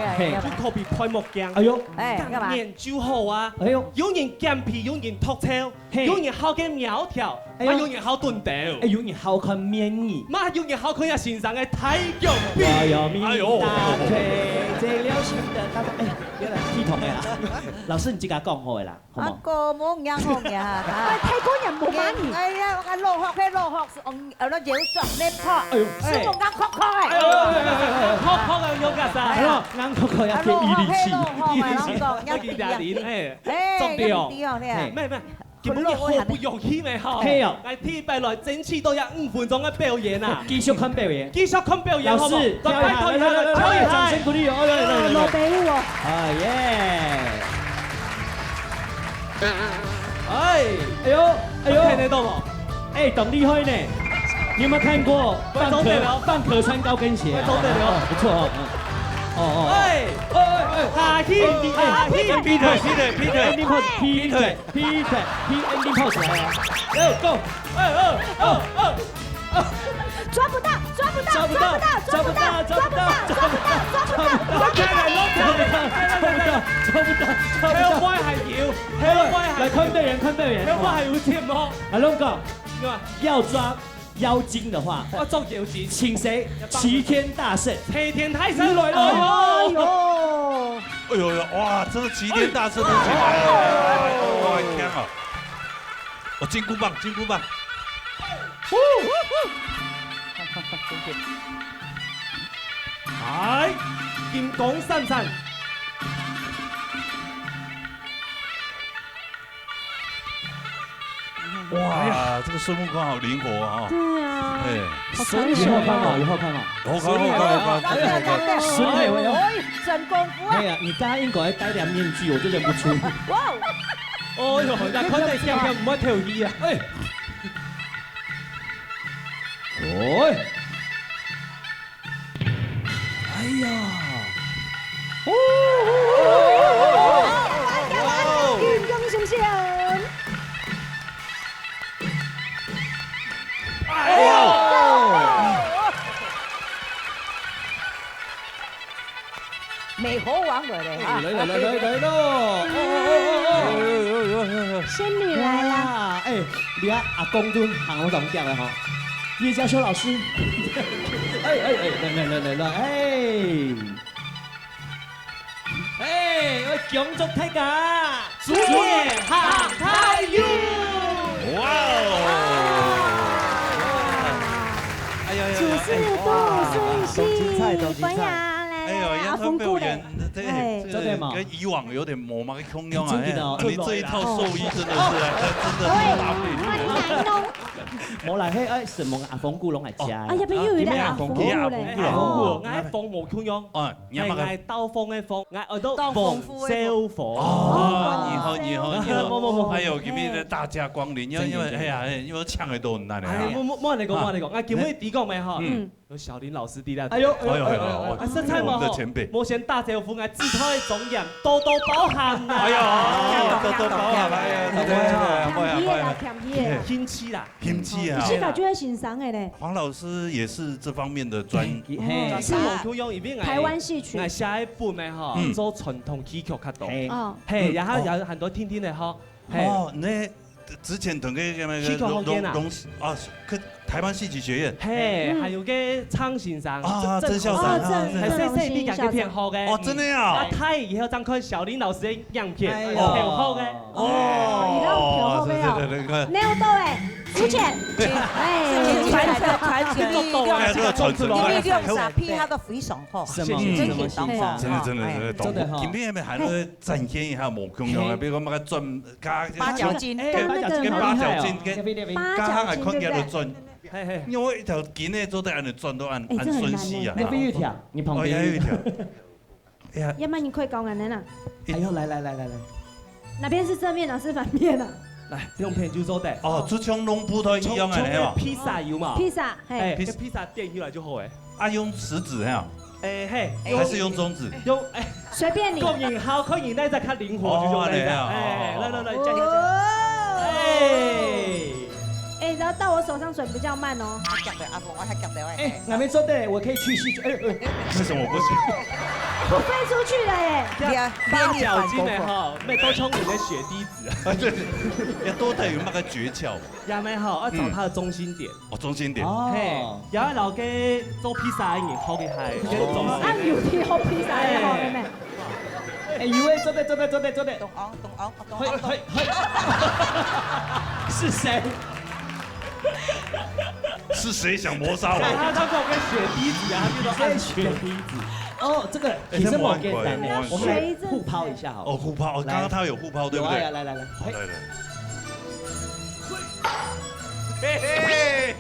就特別開幕鏡。哎呦，幹嘛？研究好啊。哎呦，有人減皮，有人托超，有人好嘅苗條，有人好燉豆，有人好看面耳，媽有人好看呀先生嘅體育比。哎呦，大腿最流行的大腿，哎，原來剃頭嘅啦。老師，你自己講好嘅啦，好冇？個冇啱好嘅嚇。泰國人冇媽咪。哎呀，我落學嘅落學，我都要上呢課。哎呦，是我啱學開。學嘅有㗎噻。係咯，啱學開一件毅力氣。一件廿年，重點。咩？根本好不容易咩嗬？係啊，係天幣來整次都有5分鐘嘅表演啊！繼續看表演，繼續看表演，老師，再拜託一下，掌聲鼓勵哦！羅備喎。啊耶！哎呦，看得到嗎？哎，懂厲害呢！你有沒有看過半殼穿高跟鞋？不錯哦。下天劈腿，ending pose 來啊 ！Go！抓不到！來看表演，阿龍哥，要抓妖精的話，我捉妖精，請誰？齊天大聖，齊天大聖來了！哎呦，哇，真的齊天大聖都進來了！我的天啊！哦，金箍棒！来，金光闪闪。哇，这个孙悟空好灵活啊！对啊，哎，孙以后看嘛，以后看嘛。好看，孙磊，真功夫啊！哎呀，你刚刚应该戴点面具，我就认不出。哇！哦哟，人家看你跳跳唔爱跳鱼啊！哎，哦，哎呀，金光闪闪。哎呦！美猴王嚟咧嚇！来喽！仙女来啦！哎，你看阿公都行我怎么讲了哈？叶嘉修老师，我强族大家，主演哈太ยู，哇哦！哎呀主事杜顺熙，欢迎哎呦，来烟头表演，这个跟以往有点模嘛，跟空用啊，真你这一套寿衣真的是，真的搭配。冇嚟嘿，哎，什麼阿鳳姑攏係假。哎呀，邊有阿鳳姑咧？阿鳳姑，嗌鳳毛空用，哦，嗌兜風嘅風，嗌我都當豐富消火。哦，你好，冇，哎呦，今天大駕光臨，因為哎呀，因為唱嘅都很難哎，冇人嚟講，啊，今日啲講咩嗬？有小林老師啲啦。哎呦，身材冇好，冇先大招呼，嗌自推總人多多包涵啊！哎呀，多多包涵，哎呀，天氣啦，天氣啊！是吧？就在欣賞的嘞。黃老師也是這方面的專，是毛空用，台灣戲曲。嗌下一步咩嗬？做傳統戲曲較多。哦。嘿，然後有很多天天的嗬。哦，那之前同嗰個戲曲學院啊，台灣戲劇學院，嘿，還有個蒼先生啊，曾校長，係細細啲嘅片學嘅，哦，真的呀，啊，他以後張看小林老師嘅樣片，片學嘅，哦，沒有到誒，出錢，哎，傳承力用啥片他都非常好，什麼真的，今天咪係都展現一下毛孔用啊，比如講乜嘅轉加八角筋，八角筋，加下係看見到轉。因為一條筋咧做得按你轉都按順勢啊。那邊有一條，你旁邊有一條。哎呀，要不然你快講啊，奶奶。哎呦，來，哪邊是正面，哪是反面啊？來，用片就做得。哦，就像弄葡萄一樣嘅係嘛？披薩油嘛。披薩，嘿。披薩墊起來就好誒。啊，用食指係嘛？嘿。還是用中指？用隨便你。個人好，個人咧就較靈活，就用那個。來，加油！哎，然後到我手上水比較慢哦。哎，還沒做的，我可以去戲。哎，為什麼不行？我飛出去了耶！八角筋嘅嗬，咩多聰明嘅血滴子啊！對，要多帶有乜個訣竅？也咩嗬，要找它的中心點。哦，中心點。嘿，有一樓嘅做披薩嘅人，好嘅係。按油貼好披薩嘅好嘅咩？哎，一位做的。董昂，是誰？是誰想謀殺我？他跟我跟血滴子啊，他就說按血滴子。哦，這個其實蠻簡單的，我們來互拋一下好。哦，互拋，剛剛他有互拋，對不對？來。嘿嘿。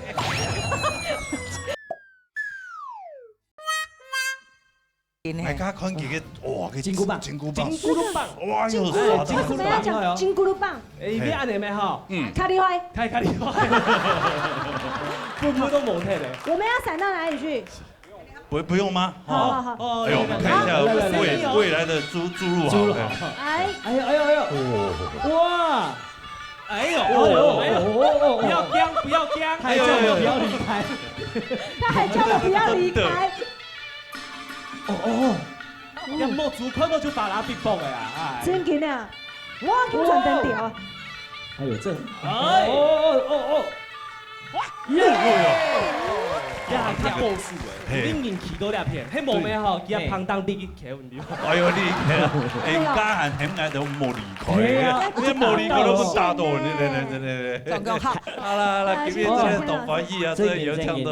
大家看佢嘅哇，佢金箍棒，哇，又金箍棒，金箍棒，你邊按你咩嗬？卡利花，卡利花，步步都冇踢咧。我們要閃到哪裡去？不用嗎？好。哎呦，我們看一下未來的注入好。哎呦，哇！哎呦！不要驚！還叫我不要離開。他還叫我不要離開。一摸主看到就打拿 Big Box 嘅啦，真勁啊！哇，咁轉燈條。還有這，一下較高數嘅，你人氣到兩片，迄冇咩吼，佢一碰當啲嘅問題。哎呦你，家人很愛都冇離開，你冇離開都打到你。剛剛好。好啦，今天這個董華義啊，這有唱到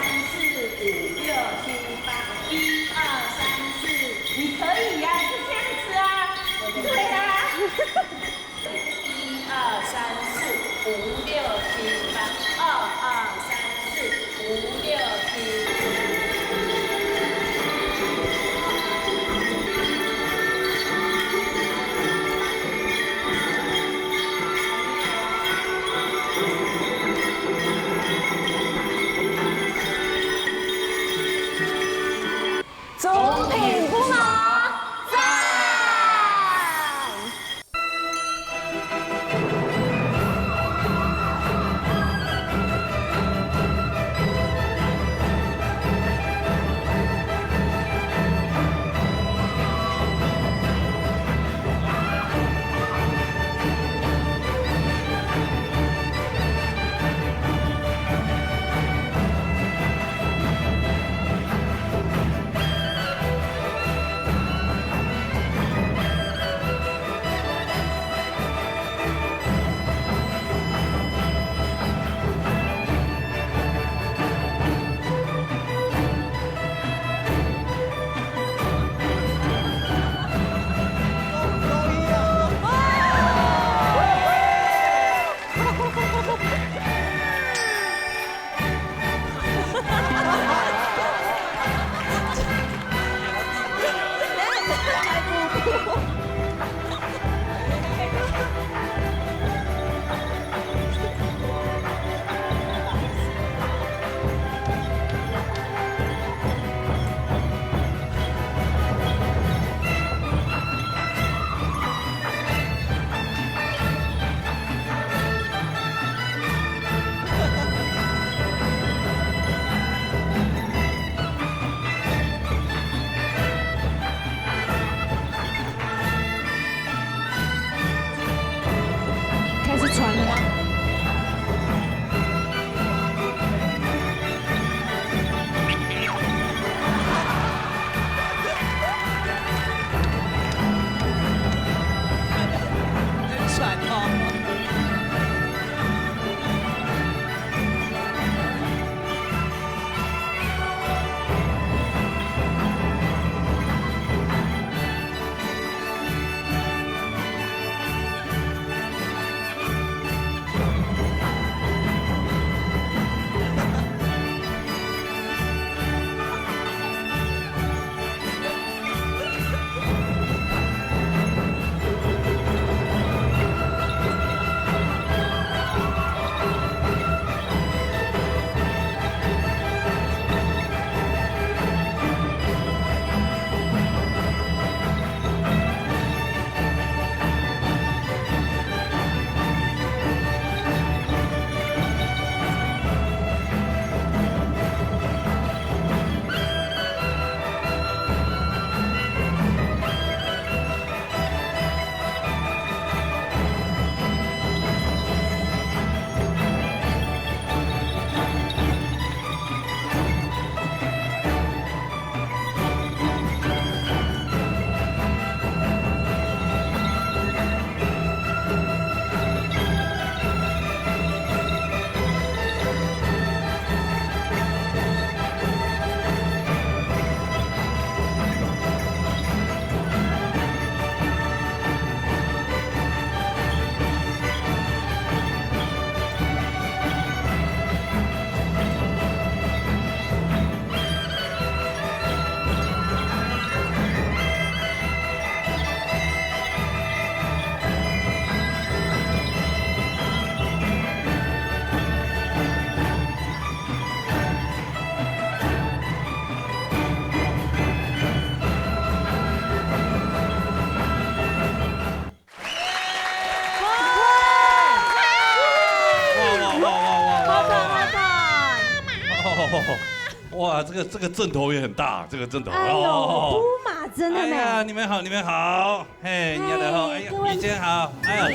哇，这个阵头也很大，这个阵头。哎呦，布马真的哎呀，呢，你们好，你们好，嘿，你好，哎呀，雨娟好，哎呀，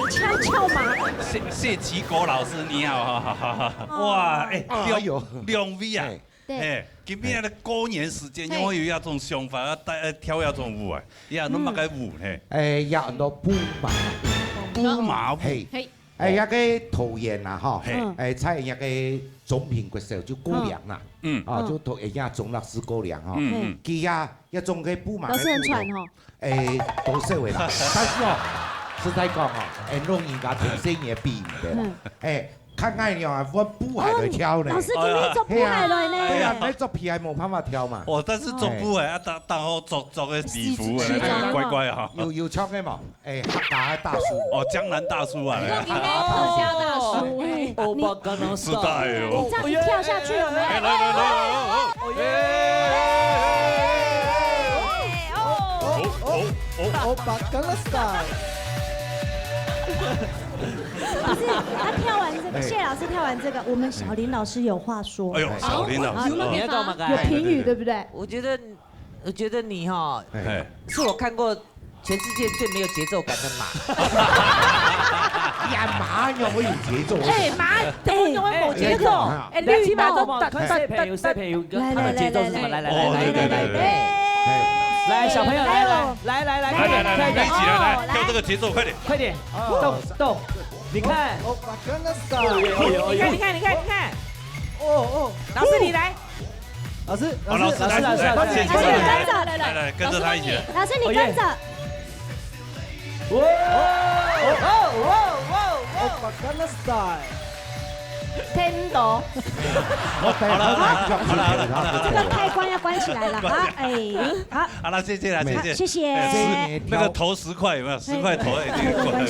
翘马，谢奇国老师你好，好，哇，哎，两位啊，哎，今天的过年時間，因為有一種想法，跳一種舞啊，有人乜嘅舞呢？有很多布馬舞，一個桃園啊，哈，猜一個總品國手就高粱啦，就桃園呀總老師高粱哈，佢呀一種嘅布馬，老師很喘哦，都社會啦，但是哦，實在講哦，容易甲同性也比唔得，較愛了啊，我布還來跳呢。老師今天做布還來呢？對啊，你做皮還冇辦法跳嘛。哦，但是做布誒，當好做嘅禮服誒，乖乖啊。有唱嘅嘛？客家大叔。哦，江南大叔啊。客家大叔。時代哦。你這樣跳下去有沒有？不是，他跳完这个，谢老师跳完这个，我们小林老师有话说。哎呦，小林老师，你要干嘛？有评語對不對？我覺得你哈，是我看過全世界最沒有節奏感的馬。呀，馬又可以有節奏。馬怎麼有冇節奏？綠馬都有賽皮，他們節奏是什麼？來。来，小朋友，来，快點，一起來，跳這個節奏，快點，動，你看，你看，老師你來，老師，來，跟着他一起來，老師你跟着，天斗，好了，這個開關要關起來了啊！好，好了，謝謝，謝謝。那個投10塊有沒有？10塊投一定過來。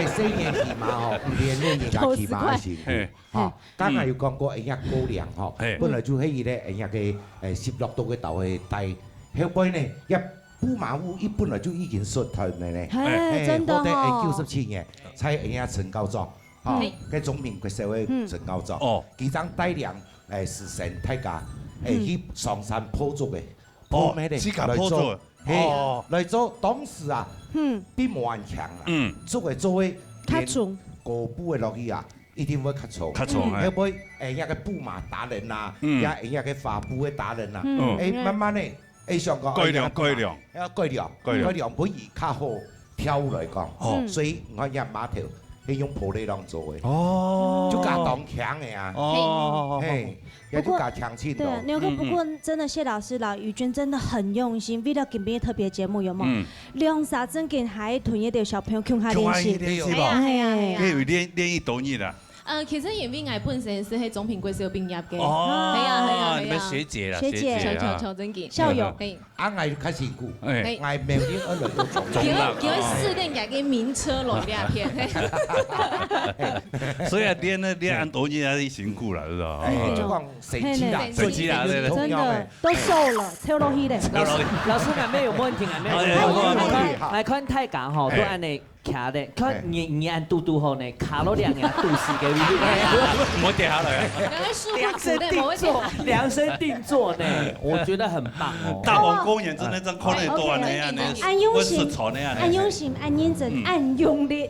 4年騎馬哦，練練人家騎馬嘅時候，剛才有講過人家高粱吼，本來就係伊咧人家嘅16度嘅豆嘅低，後邊呢一布馬舞一本來就已經xuất頭嘅咧，真的哦。97年才人家陳高莊。cái總品佢社會真高咗，幾張帶領時神大家去上山鋪足嘅，鋪咩咧？來做當時啊，比冇人強啊，做嘅較重，個布嘅落去啊，一定會較重，要不人家嘅布馬達人啊，人家嘅花布嘅達人啊，慢慢咧，上個改良，可以較好跳來講，所以我入碼頭。係用玻璃當做嘅，就加當強嘅啊，也就加強氣。對啊，牛哥，不過真的謝老師啦，宇娟真的很用心，為了今天特別節目有冇？兩三真嘅海豚一條小朋友強下練習，係啊，可以練一多年啦。其實因為我本身是喺總品貴校畢業嘅，係啊，你們學姐啦，喬真健，校友，我開始估，我明年2來到總因為試練家嘅名車來兩片，所以練安多年係辛苦啦，是吧？就講誰知啦，真的都瘦了，超落去的。老師還沒有問題，還沒有問題。來看太監吼，都按你。徛咧，佢你按嘟嘟後呢，卡落兩下肚時嘅，唔好跌下來。量身定做呢，我覺得很棒哦。大王公園真係真可能多那樣呢，按用心，按用心，按認真，按用力，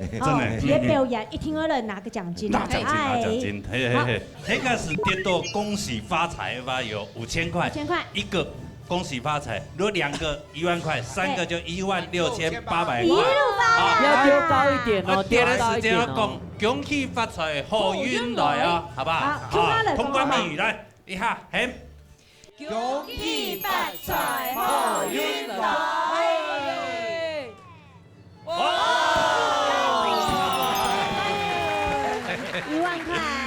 也表演，一聽二人拿個獎金，拿獎金，這個是跌到恭喜發財吧，有5000塊，一個。恭喜發財！如果2個1萬塊，3個就16800塊。一路發，要丟高一點哦，跌的時間要講恭喜發財，好運來啊，好不好？好，通關密語來，一下喊。恭喜發財，好運來。1萬塊。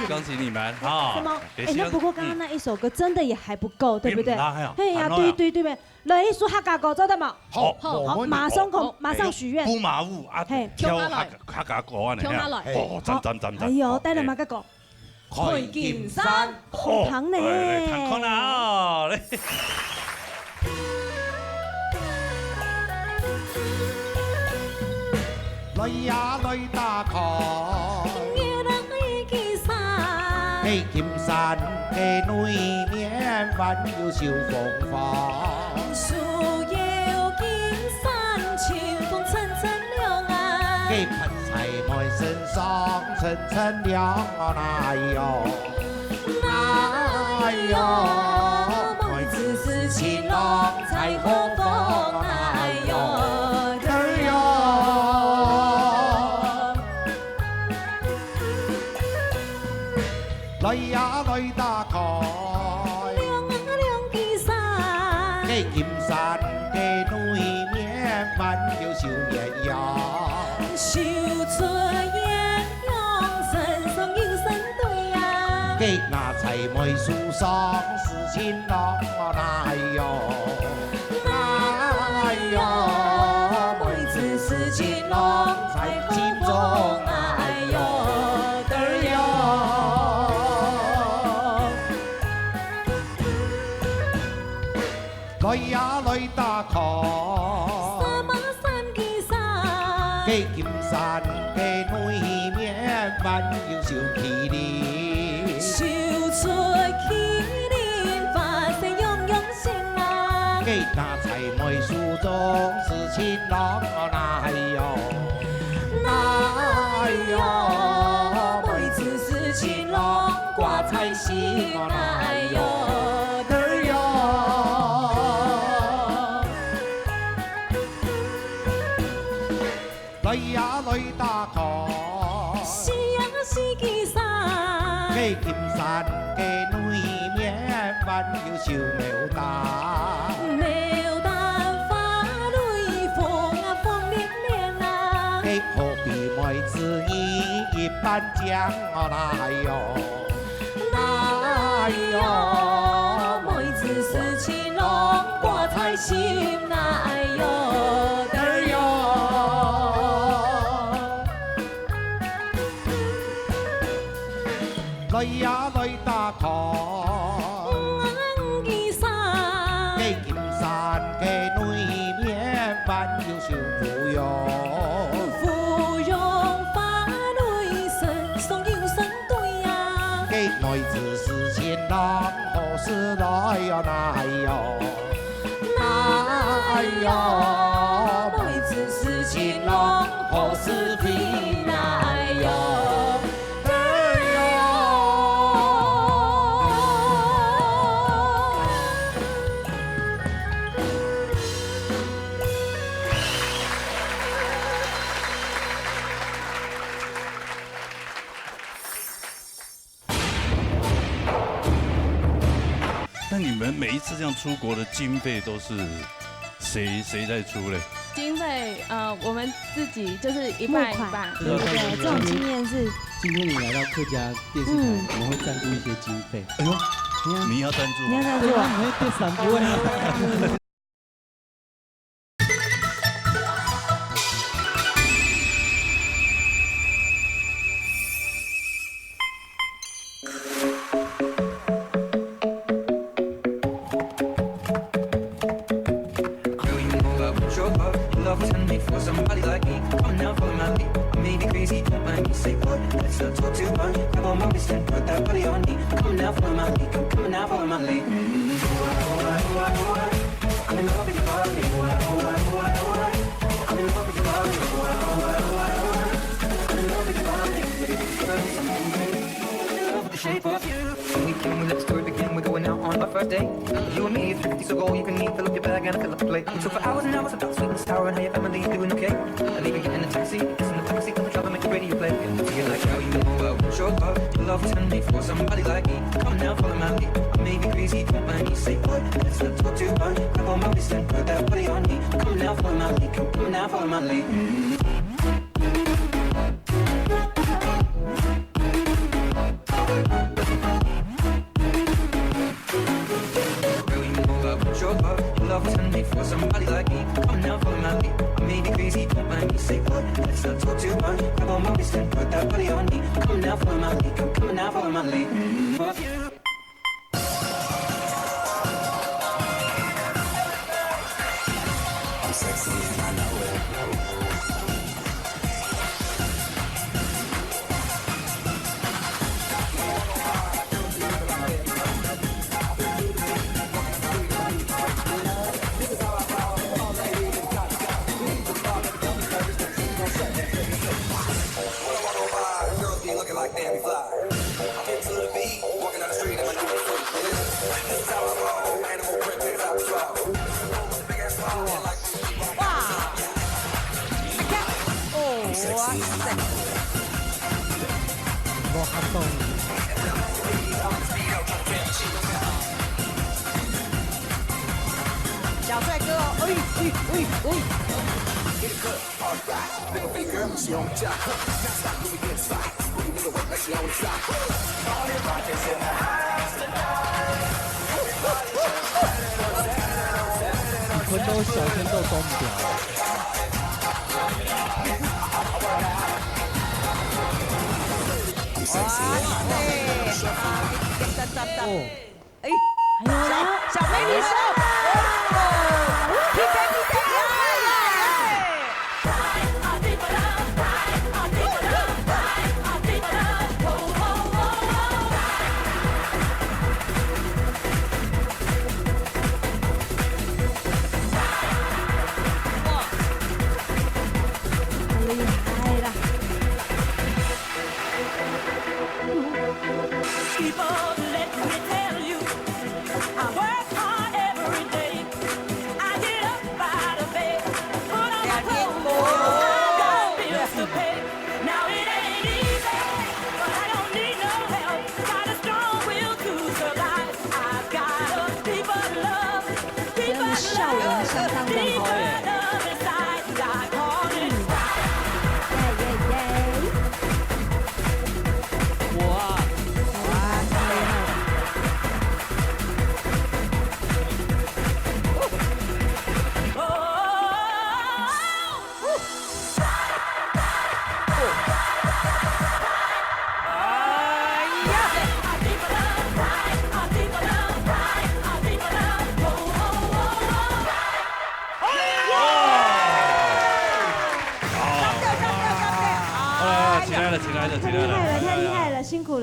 恭喜你們哈！什麼？那不過剛剛那一首歌真的也還不夠，對不對？哎呀，對，來一首客家歌做得冇？好，馬上許願。布馬舞啊，跳客家歌啊，哦，真。哎呦，帶嚟馬家歌。開劍山，好糖呢。糖看啦，來呀來打 call。嘿，金山的女面弯又受风华。树摇金山，清风层层凉啊。嘿，盆菜满身上，层层凉啊，哎呦，哎呦，妹子是情郎在何方？哎呦，哎呦。来呀来打开，亮啊亮的山，嘿金山的对面弯又秀艳阳，秀出艳阳，身上有身对呀。嘿那才妹树上是情郎，哎呦，哎呦，妹子是情郎在心中，哎呦，哎呦。来呀来打开，三马三的山，嘿金山的对面弯又秀气哩，秀出麒麟发色样样新啊。嘿那才妹树中是情郎，哎呦，哎呦，妹子是情郎挂彩心，哎呦，哎呦。来呀来打开，是啊是的山，嘿金山的对面弯又秀牡丹，牡丹花蕊风啊风凛凛啊，嘿何必妹子你一般讲，哎呦，哎呦，妹子是情郎挂彩心啊，哎呦，哎呦。来呀来打开，的山，嘿金山的对面弯又秀芙蓉，芙蓉花蕊身上有身对呀，嘿妹子是情郎何时来呀？哎呦，哎呦，妹子是情郎何时回来哟？那你们每一次这样出国的经费都是谁在出嘞？经费我们自己就是一半一半。对，这种经验是。今天你来到客家电视台，我们会赞助一些经费。哎呦，你要赞助？你要赞助啊？你会变3不问啊。Somebody like me, come on now, follow my lead. I may be crazy, don't mind me. Say what? Let's not talk too much. Grab on my wrist and put that body on me. Come on now, follow my lead. Come on now, follow my lead. I'm in love with your body. I'm in love with your body. I'm in love with your body. In love with the shape of you. When we came, we let the story begin. We're going out on our first date. You and me, 50 so go. You can eat, fill up your bag and fill up the plate. We talk for hours and hours about sweet and sour and how your family doing okay. And even get in the taxi, kiss in the backseat of the driver, make the radio play. So you're like, how you know I show up? Your love was handmade for somebody like me. Come now, follow my lead. I may be crazy, don't mind me. Say what? Let's not talk too much. Grab on my wrist and put that body on me. Come now, follow my lead. Come now, follow my lead. Love was handmade for somebody like me. Come now, follow my lead. I may be crazy, don't mind me. Say what? Let's not talk too much. Grab on my wrist and put that body on me. Come now, follow my lead. Come now, follow my lead. For you. I'm sexy and I know it. 我哈懂。小帅哥哦，很多小天都动不了。哎，小美女手，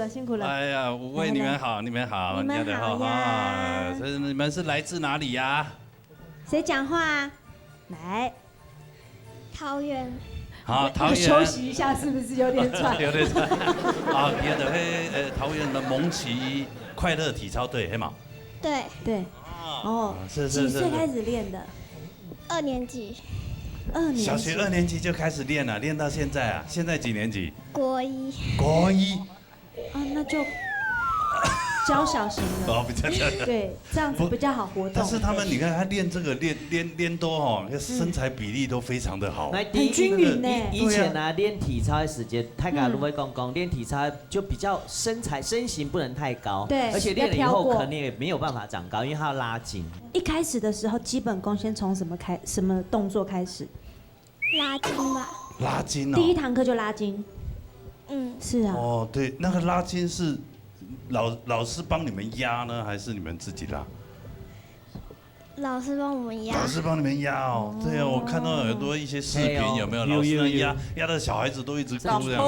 辛苦了！哎呀，为你们好，你们好，你们好呀！你们是来自哪里呀？谁讲话啊？来，桃园。好，桃园。休息一下，是不是有点喘？有点喘。啊，别的桃园的蒙奇快乐体操队，嘿嘛？对。哦，是。几岁开始练的？2年级。小学2年级就开始练了，练到现在啊？现在几年级？国一。国一。那就教小型的哦，比较小。对，这样子比较好活动。但是他们，你看他练这个练多哦，身材比例都非常的好，很均匀呢。以前呢，练体操的时间，太嘎芦苇公公练体操就比较身形不能太高，对，而且练了以后可能也没有办法长高，因为它要拉筋。一开始的时候，基本功先从什么动作开始？拉筋吧。拉筋哦。第一堂课就拉筋。是啊。哦，对，那个拉筋是老师帮你们压呢，还是你们自己拉？老师帮我们压。老师帮你们压哦，对啊，我看到很多一些视频，有没有？老师压的小孩子都一直哭这样。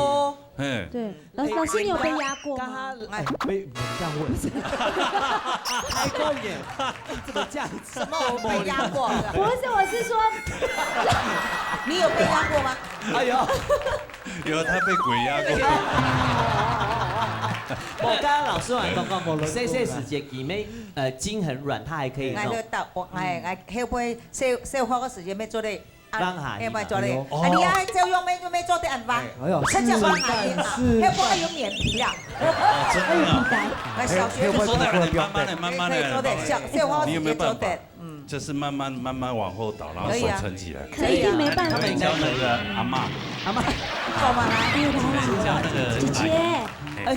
哎，对，老师你有被压过吗？哎，被这样问，开过眼，怎么这样子？什么我被压过？不是，我是说，你有被压过吗？哎呦，有他被鬼压过。我刚刚老师讲讲，细时节记咩？筋很软，他还可以弄。后背小花个时间要做咧。让海，要不要做咧？你爱就用没做的安排。哎呦，趁着让海啊，要不还有脸皮啦。还有皮带。来小学的时候，慢慢的，小花你有没有办法？就是慢慢往后倒，然后手撑起来。可以，没办法。教那个阿嬷，干嘛啦？教那个姐姐。来，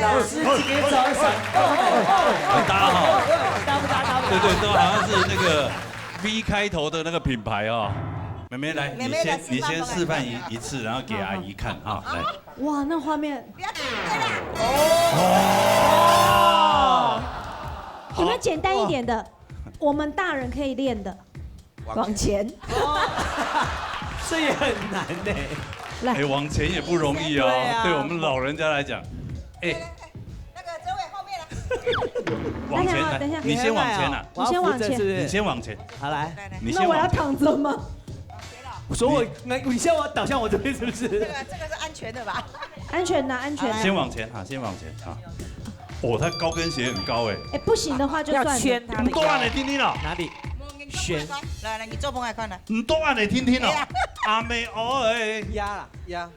老师今天早上，搭哈，搭不搭？对，都好像是那个 V 开头的那个品牌哦。妹妹来，你先示范一次，然后给阿姨看啊，来。哇，那画面。有没有简单一点的？我们大人可以练的，往前。这也很难呢。来，往前也不容易哦。对我们老人家来讲，哎，那个这位后面来。往前来，等一下，你先往前啊，你先往前，你先往前。好来，那我要躺着吗？我说你先我倒向我这边是不是？这个是安全的吧？安全的，安全。先往前啊，先往前啊。哦，他高跟鞋很高哎。哎，不行的话就算。要圈他。不断的，听听了。哪里？选。来，你做梦来看来。你多按来听听哦。阿妹哦哎，压啦压。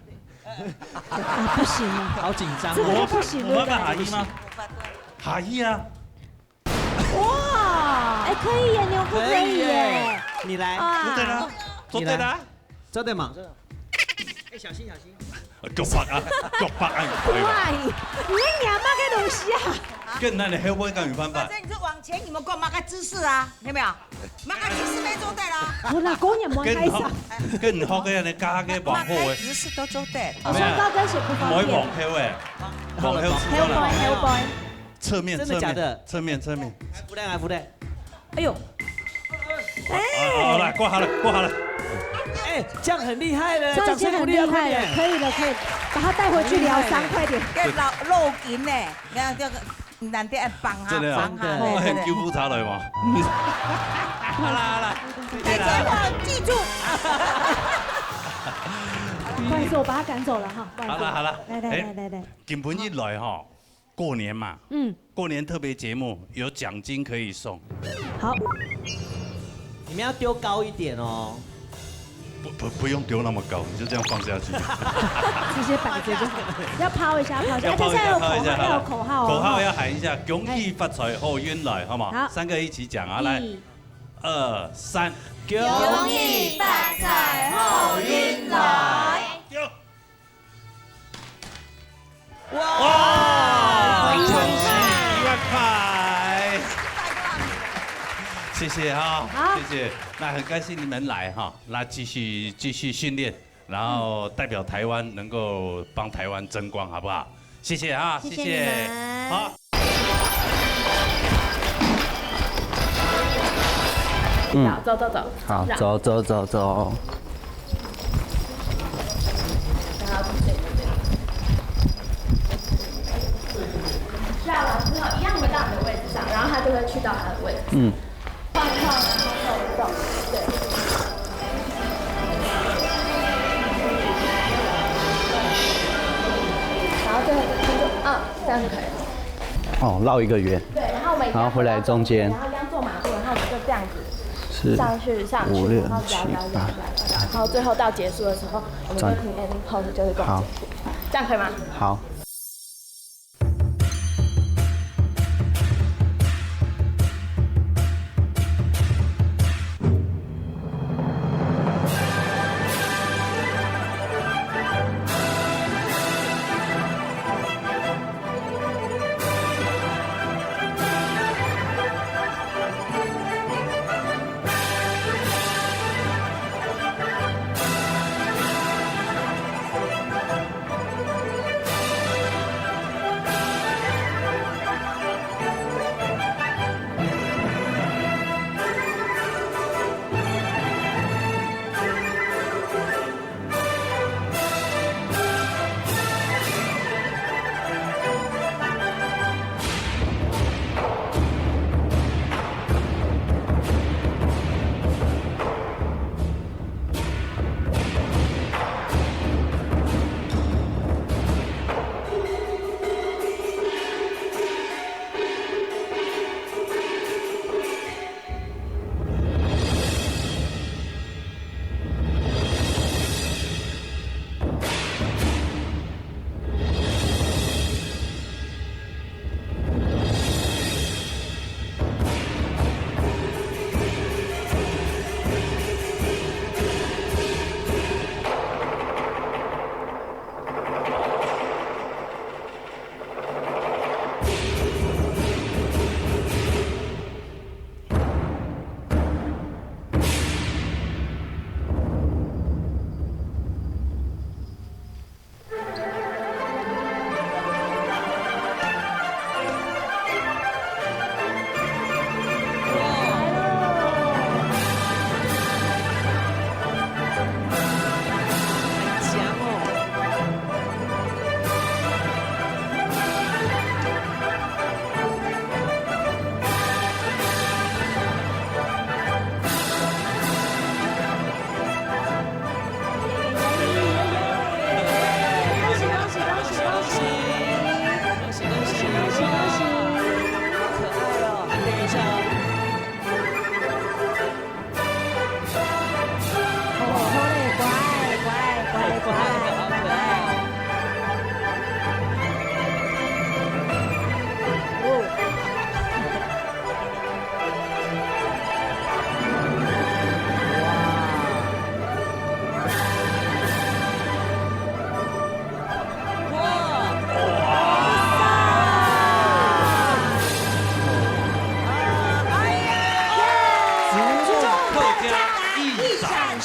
不行了，好紧张。这个就不行了。我要扮哈伊吗？哈伊啊。哇，哎，可以耶，牛夫可以耶。你来。做对啦，做对啦。做对嘛？哎，小心。脚白啊，脚白啊！哇，你娘妈个东西啊！更难的后尾敢有办法？反正你就往前，你们给我马个姿势啊，有没有？马个姿势没做对啦。我老公也没开上。更好嘅，你加嘅往后嘅。姿势都做对。我穿高跟鞋不方便。唔可以往後誒，往後出來。Hellboy。側面，真的假的？側面。來福袋。哎呦。好了，掛好了。哎，这样很厉害了，这已经很厉害了，可以了，把他带回去疗伤，快点。肉筋呢，那这个难得放下，真的啊，我很救护车来嘛。好啦，再见了，记住。不好意思，我把他赶走了哈。好了，来，根本一來哈，過年嘛，過年特別節目有獎金可以送。好，你們要丟高一點哦。不用丢那么高，你就这样放下去，直接摆着就好。要抛一下，要有口号，口号要喊一下，恭喜发财好运来，好吗？好，3个一起讲啊，来，1、2、3，恭喜发财好运来。哇！恭喜100块。谢谢哈，谢谢。那很感谢你们来哈，那继续训练，然后代表台湾能够帮台湾争光，好不好？谢谢哈，谢谢。好。走。好，走。下完之后一样回到你的位置上，然后他就会去到他的位置。换，然后动，对。然后最后就这样就可以了。哦，绕一个圆。对，然后然后回来中间。然后一样做马步，然后我们就这样子上去， 5、6、然后摇，然后最后到结束的时候，我们就停 ending pose 就是这样结束，这样可以吗？好。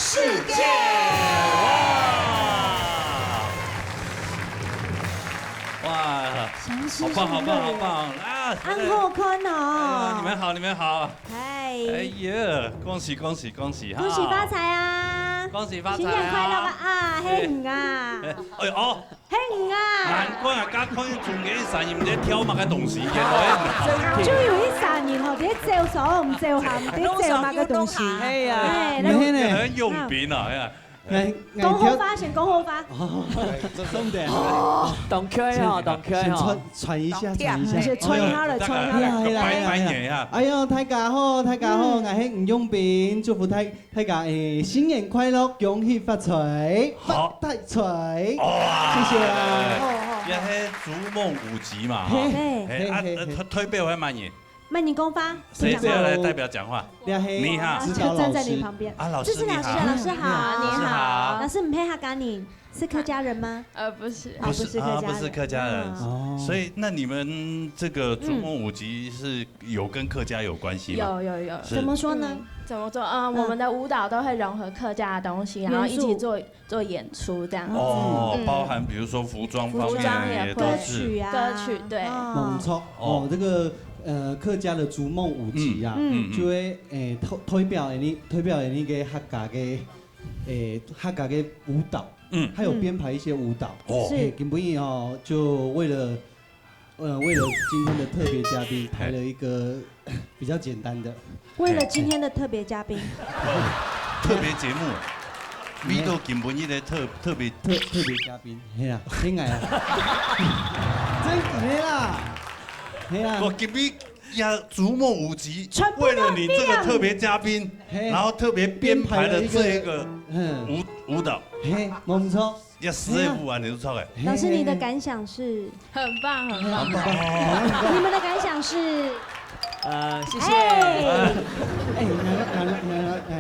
世界。哇，好棒好棒好棒啊！安后坤你哦，们好，你们好。嗨，哎呀，恭喜恭喜恭喜！恭喜发财啊！恭喜发财！新年快乐啊！嘿唔啊！哎呦哦，嘿唔啊！難怪啊，家看仲嘅神唔知挑乜嘅同事嘅，就有一三年後，啲照數唔照下，唔啲照乜嘅東西。係啊，很用品啊，哎呀。講好花，先講好花。真的。懂 Q 哦，懂 Q 哦。傳一下，吹下嚟，吹下嚟。拜年呀！哎呦，大家好，大家好，我係吳永斌，祝福大家新年快樂，恭喜發財，發大財。謝謝啊。一係逐夢五級嘛，推背會慢年。慢年功發。誰要來代表講話？你好，站在你旁邊。啊，老師你好。老師好，你好。老師唔配合趕你，是客家人嗎？不是，不是客家人。不是客家人。所以那你們這個逐夢五級是有跟客家有關係嗎？有。怎麼說呢？怎麼做？我們的舞蹈都會融合客家的東西，然後一起做演出這樣。哦，包含比如說服裝方面也都是。歌曲對。冇錯。哦，這個。客家的逐夢舞集啊，就會推表你嘅客家嘅舞蹈，還有編排一些舞蹈。是，根本哦，就為了今天的特別嘉賓排了一個比較簡單的。為了今天的特別嘉賓。特別節目，呢度根本呢個特別嘉賓，係啊，聽下啊，真係啦。我給你呀，逐夢五級，為了你這個特別嘉賓，然後特別編排了這一個舞蹈，冇錯，要15萬你都錯哎。老師，你的感想是？很棒，很棒。你們的感想是？謝謝。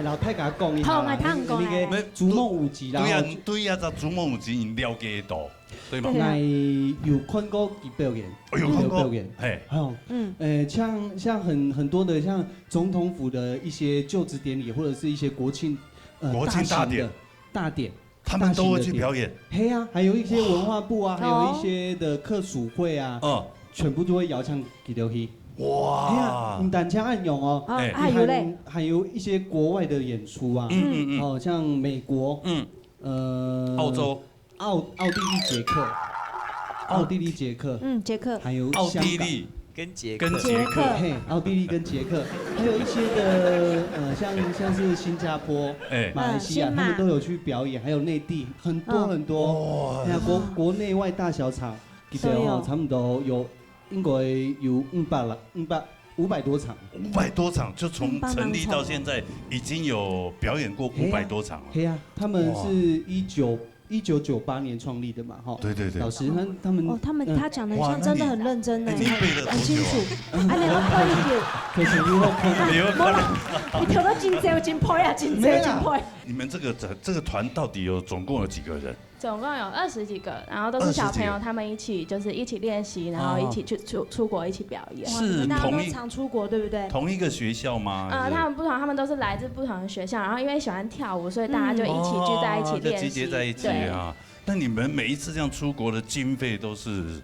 老太甲講一下。好，我聽講嚟。逐夢五級啦。對呀，就逐夢五級，你了解到。對嗎？有看過佢表演，表演，像很多的像總統府的一些就職典禮，或者是一些國慶大典，他們都會去表演。係啊，還有一些文化部啊，還有一些的客屬會啊，全部都會搖槍給到去。哇！唔單槍暗湧哦，還有一些國外的演出啊，像美國，澳洲。奧地利、捷克，捷克，還有奧地利跟捷克，嘿，奧地利跟捷克，還有一些的像是新加坡、馬來西亞，他們都有去表演，還有內地很多，國內外大小場，記得哦，差不多有應該有500多場，500多場，就從成立到現在已經有表演過500多場了。對啊，他們是1998年創立的嘛，哈。對。老師他們他講的像真的很認真呢，很清楚。可是如何你跳到真正真配啊，真正真配。你們這個團到底總共有幾個人？總共有20幾個，然後都是小朋友，他們一起練習，然後一起去出國一起表演。是同一常出國，對不對？同一個學校嗎？他們不同，他們都是來自不同的學校，然後因為喜歡跳舞，所以大家就一起聚在一起練習。就集結在一起啊！但你們每一次這樣出國的經費都是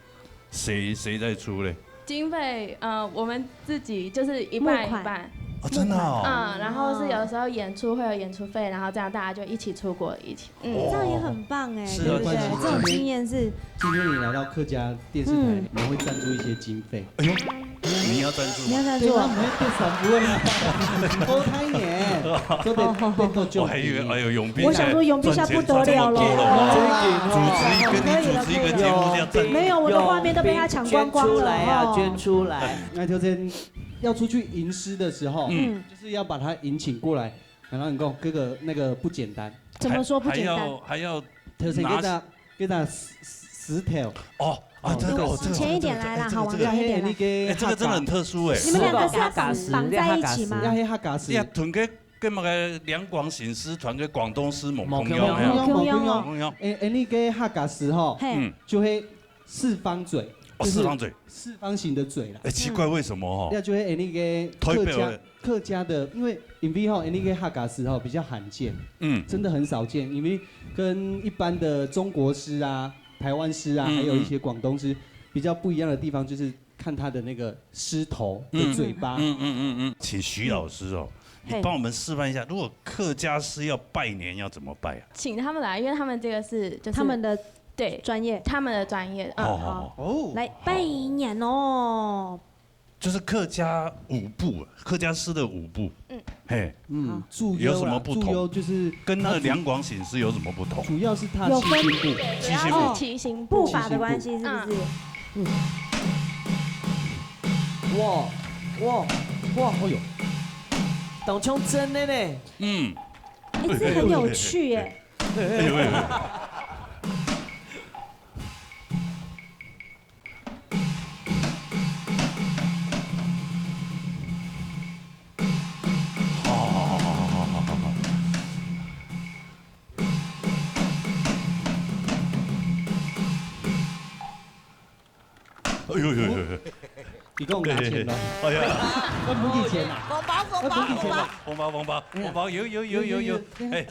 誰在出嘞？經費我們自己就是一半一半。真的哦。然後是有的時候演出會有演出費，然後這樣大家就一起出國一起。這樣也很棒哎，對不對？這種經驗是。今天你來到客家電視台，我們會贊助一些經費。哎呦，你要贊助？你要贊助？對，我們會變3不問啊，多開年，都得多久？我還以為哎呦永斌，我想說永斌現在不得了了，主持一個節目要贊助。沒有，我的畫面都被他搶光光了。捐出來。那條件。要出去吟詩的時候，就是要把他引請過來。然後你講哥哥那個不簡單，怎麼說不簡單？還要給他10條。前一點來啦，好玩一點啦。這個真的很特殊哎。你們兩個是要綁在一起嗎？要客家詩。要團個跟那個兩廣醒獅團個廣東詩蒙公用。你個客家詩吼，就會四方嘴。哦，四方嘴，四方形的嘴啦。哎，奇怪，为什么哦？那就会那个客家的，因为因为哈那个哈嘎诗哈比较罕见，真的很少见，因为跟一般的中国诗啊、台湾诗啊，还有一些广东诗比较不一样的地方，就是看他的那个狮头的嘴巴。请徐老师哦。你帮我们示范一下，如果客家诗要拜年要怎么拜啊？请他们来，因为他们这个是就是他们的对专业，他们的专业。哦，来拜年哦。就是客家舞步，客家诗的舞步。祝有什么不同？祝由就是跟那两广醒狮有什么不同？主要是它七星步，七星步法的关系是不是？哇，哎呦！董琼真的呢，哎，这很有趣耶。哎呦！你跟我拿钱了？哎呀，要补你钱啊！红包，有，哎，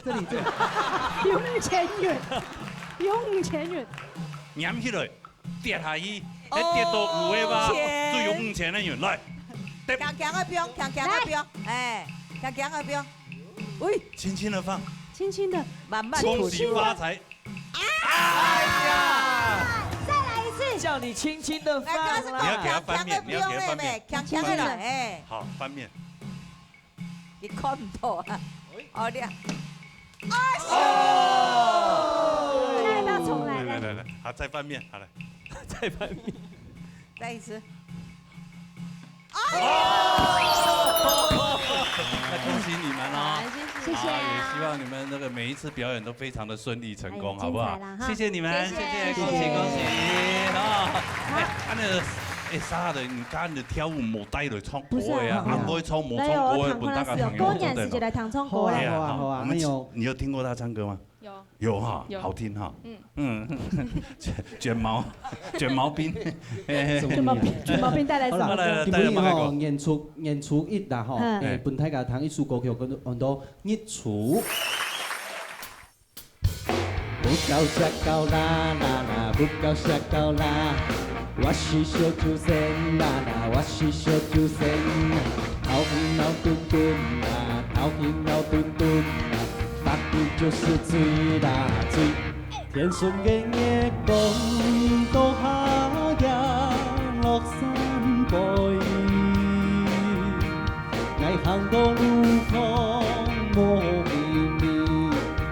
这里，有5000元，有5000元，粘起来，跌下去，跌到有的吧，就有5000的元来。强的标，哎，强的标，喂，轻轻的放，轻轻的，慢慢恭喜发财。哎呀！再来一次，叫你轻轻的放啦。你要给他翻面，强的了，哎，好，翻面。你看唔到啊？哦，你啊，那要不要重来？来，好，再翻面，好来，再翻面，再一次。那恭喜你们哦！谢谢，也希望你们那个每一次表演都非常的顺利成功，好不好？谢谢你们，谢谢，恭喜啊！那个，啥的，你刚你跳舞冇带来唱歌的呀？不会唱冇唱歌的，本大家朋友过年时就来唱唱歌呀！好啊，你有听过他唱歌吗？有哈，好听哈。卷毛兵，卷毛兵带来什么？今年吼演出一啦吼，本台家唱一首歌曲叫做日出。不够吃够啦啦啦，不够吃够啦。我是小酒仙啦啦，我是小酒仙。头晕脑墩墩啦，头晕脑墩墩啦，目睭就是水啦水。天顺嘅夜光，到下日落山背。爱行到路旁，莫秘密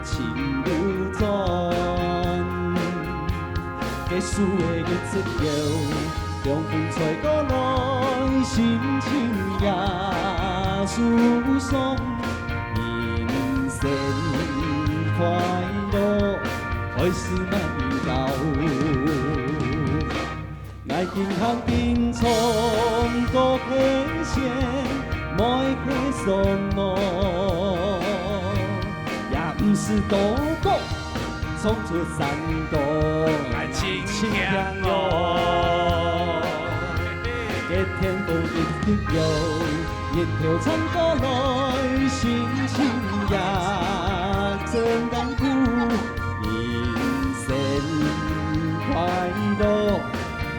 情流转。结束的日子后，凉风吹过来，心情也舒爽。人生快乐，开始慢到。爱健康平常，多体现，莫去送我，也不是多讲。冲出山洞，来轻香哦。嘅天父一直有，日头撑过来，心情也真艰苦。人生快乐，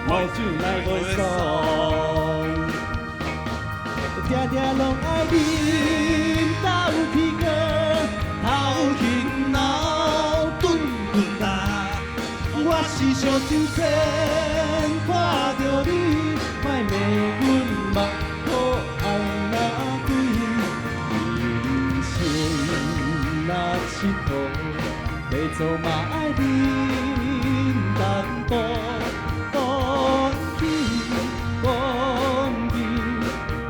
莫就来袂爽。定定拢爱啉豆皮哥，头晕脑。我是小酒仙，看着你，莫骂阮目好红那鬼。人生若佚佗，要做嘛爱忍淡薄。赶紧，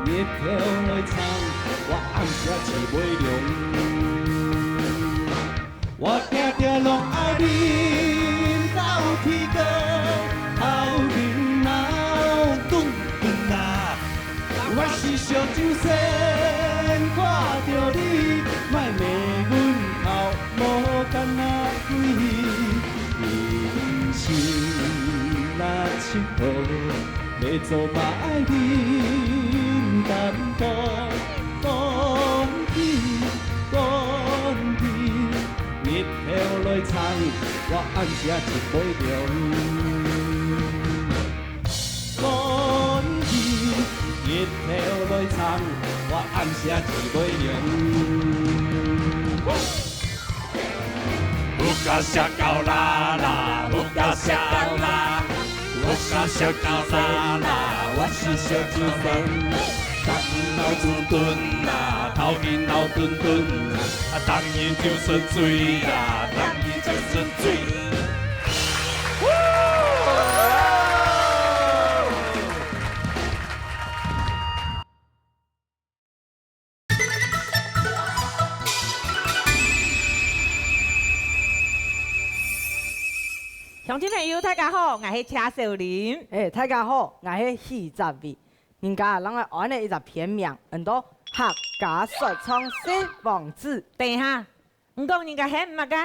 日头来唱，我暗时饲袂凉。我定定拢爱你。天哥，头晕脑顿顿啦！我是小酒仙，看着你，莫骂阮头无干那鬼。人生若幸福，要做嘛爱忍淡薄。讲起，讲起，日头来藏，我暗写一杯浓。讲起，日头来藏，我暗写一杯浓。不敢下高啦啦，不敢下高啦，我是小高啦啦，我是小猪粉。当然老顿顿啦，头面老顿顿啦，当然就算水啦，当然就算水。乡亲朋友，大家好，我是车少林。大家好，我是许泽伟。人家人来按的一个片名，很多客家说唱小王子。等一下，唔讲人家喊乜个？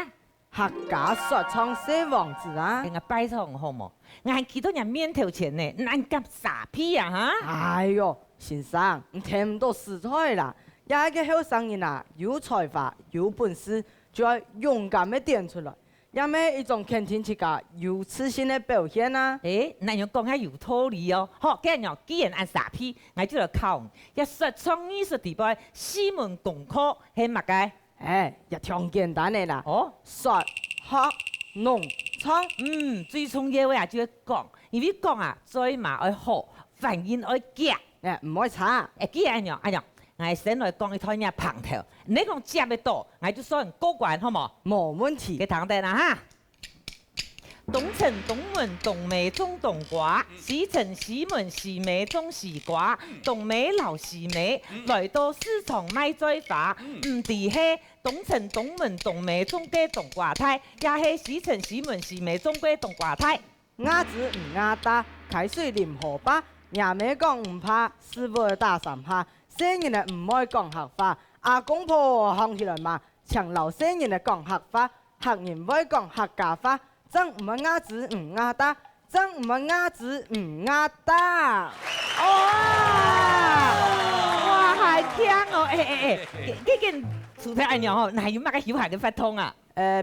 客家说唱小王子啊！人家拜托好冇？我还几多人面头前呢？难夹傻屁啊哈！哎呦，先生，你听唔到实在啦。一个后生人啊，有才华有本事，就要勇敢的点出来。有咩一种肯定自家有自信的表现啊？那样讲下有道理哦。好，既然按傻批，我就来考一说唱艺术地位四门功课係乜嘅？也挺简单的啦。说、学、弄、唱。最重要嘅就要讲，因为讲啊，最嘛要好，反應要夾。唔可以差。既然按樣。我先來講一套嘢旁頭，你講接得到，我就算高管好冇？冇問題。嘅堂弟啦哈，東城東門東尾中東瓜，西城西門西尾中西瓜，東尾老西尾，來到市場賣最花，唔係係東城東門東尾中嘅冬瓜胎，也係西城西門西尾中嘅冬瓜胎。鴨子唔鴨打，開水淋河巴，爺妹講唔怕，師傅打三下。新人啊唔可以講客話，阿公婆行起來嘛，長老新人啊講客話，客人唔可以講客家話，真唔係鴨子唔鴨打，真唔係鴨子唔鴨打。哇，係強哦！呢件薯條按樣哦，嗱要乜嘅小孩嘅發通啊？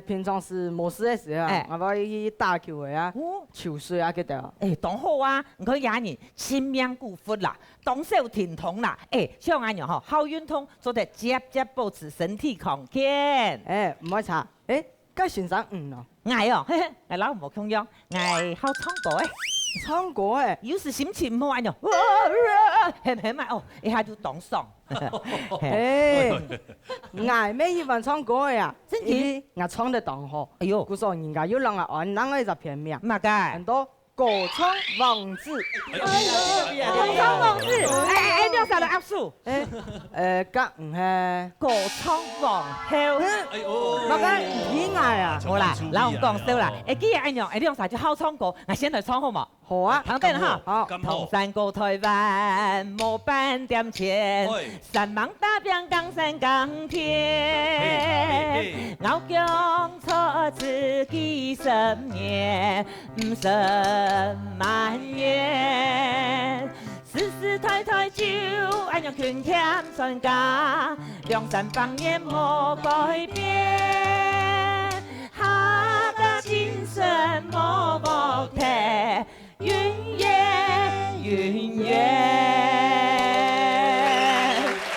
平常時冇事嘅時候，我可以打球嘅啊，潮水啊嗰度。當好啊，唔可以廿年千命古闊啦，當手甜痛啦，像按樣嗬，好運通，做得接保持身體康健。唔可以查，該先生咯。係哦，我老冇咁樣，我好唱歌誒。唱歌誒，有時心情唔好按樣，係咪哦？一下就當爽。我咩一般唱歌呀？真嘅，我唱得當好。哎呦，故說人家有人來按，人個就片名。乜嘅？很多歌唱王子。歌唱王子，你有啥的噏數？隔唔係歌唱王后。乜嘅意外啊？好啦，嗱我講笑啦。既然按樣，你用啥就好唱歌，我先嚟唱好冇？好啊，聽得哈。唐山過台灣，冇半點錢，山盟大變江山港天。我強錯自己10年，唔10萬年。世世代代就按樣權欠身家，梁山邦也冇改變，客家精神冇忘記。雲煙，雲煙。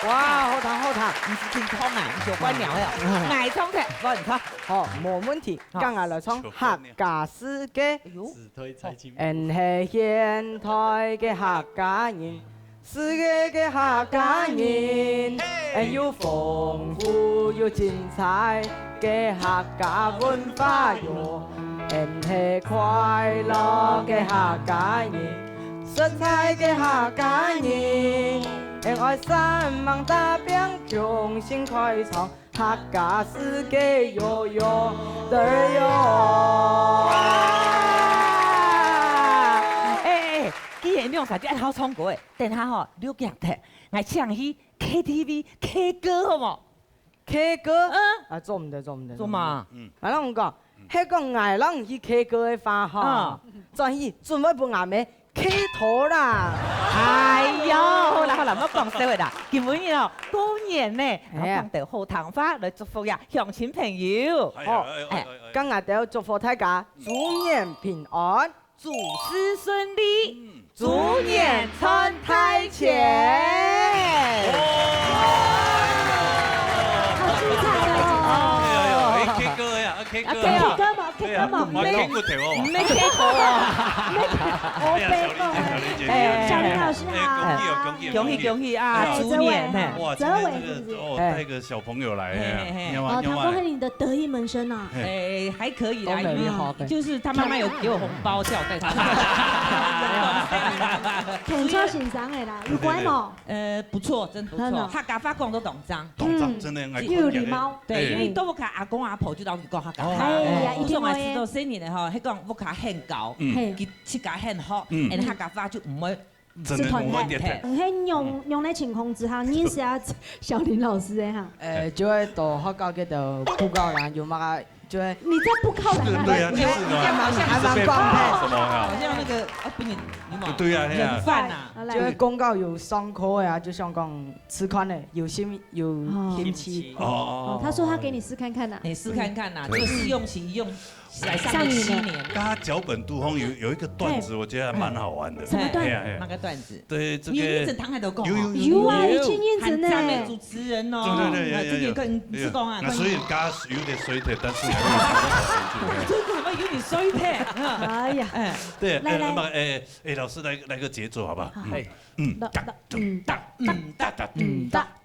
哇，好聽好聽，唔是正腔啊，唔是關鳥嘅，捱唱嘅，幫人唱。好，冇問題。今日來唱客家詩嘅，係現代嘅客家人，世界嘅客家人，有豐富有精彩嘅客家文化喲。係快樂嘅客家人，色彩嘅客家人，愛山盟大變，重新開創客家世界悠悠的喲。既然你用啥子愛好唱歌誒，等下吼，你講聽，我唱去 KTV K 歌好冇 K 歌，啊做唔得，做嘛？啊，咱有讲，迄个爱人去 K 歌的花吼，转去准备帮阿妹 K 头啦。哎呦，好啦，唔好讲笑话啦，今日哦过年呢，我放到好糖花来祝福呀乡亲朋友。哦，今日就祝福大家猪年平安，诸事顺利，猪年穿太钱。好精彩哦！K 歌呀，K 歌，K 歌嘛，K 歌嘛，我 K 过头哦，没 K 过啊，我背过。小林老师好，恭喜啊！猪年呢，哇，今天这个带个小朋友来，哦，唐国和你的得意门生啊，还可以啦，就是他妈妈有给我红包，叫我带他。很超欣赏的啦，有乖冇？不错，真不错。客家话讲都懂章，懂章真的爱。又有礼貌。对，因为都我卡阿公阿婆就老是讲客家话。哎呀，一定我会。知道新年的吼，迄讲我卡很高，佢切家很好，客家话就唔会。真的不会点。喺用的情况之下，认识下小林老师的哈。就会到学校嗰度布告人，有嘛个就会。你在布告人啊？对呀，就是还蛮光彩。什么呀？好像那个不你嘛？对呀，人贩呐，就会公告有伤口的啊，就像讲吃宽的，有心期。哦，他说他给你试看看呐。你试看看呐，这个试用期用。来上7年，刚刚脚本杜峰有一个段子，我觉得还蛮好玩的。什么段子？那个段子？对，这个燕子唐海都讲。有啊，以前燕子呢。下面主持人哦。对，这个跟是讲啊。所以刚有点衰退，但是还没有。这个有点衰退。哎呀，对，来，老师来个节奏好不好？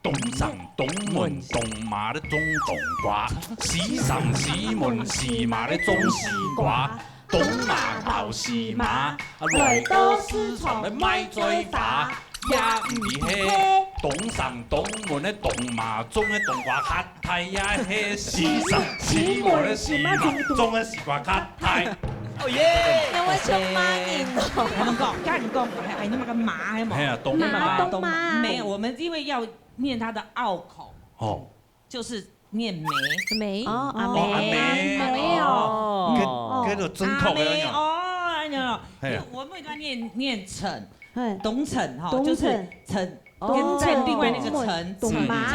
东上东门东马的中冬瓜，西上西门西马的中西瓜，东马到西马，来到市场的卖最大，也唔是迄东上东门的东马中的冬瓜较太也迄西上西门的西马中的西瓜较太。哦耶！那我像马音哦，他们讲，干讲，哎，那么个马，哎呀，东马，没有，我们因为要念它的拗口，哦，就是念梅，哦，阿梅哦，跟个真口的哦，我们给它念陈，东陈哈，就是陈。跟在另外那个城，东马，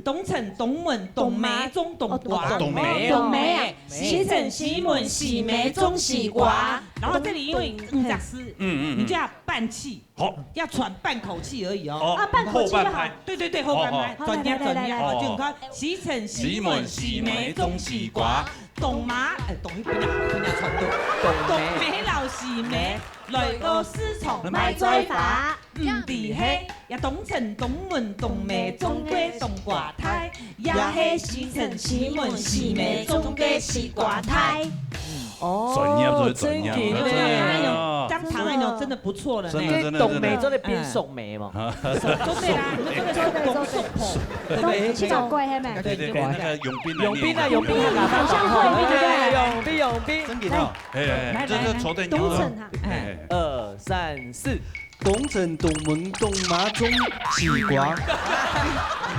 东城、东门、东梅、中东瓜、东梅啊，西城、西门、西梅、中西瓜。然后这里因为讲师，你就要半气，要喘半口气而已哦。啊，半口气就好。对，后半拍，转念，就你看西城、西门、西梅、中西瓜。东马，东一边传到东梅老西梅，来到市场卖最法，唔伫迄也东城、东门、东梅、中街、东瓜台，也迄西城、西门、西梅、中街、西瓜台。哦，真给呢，张唐爱妞真的不错了呢。董梅做的变送梅嘛，就对啦，你们这个是董送婆，对不对？去找贵黑妹，对，那个永斌啊，永斌啊，好像会，对，永斌，真给他，这个筹队东城哈，2、3、4，东城、东门、东马、中西瓜，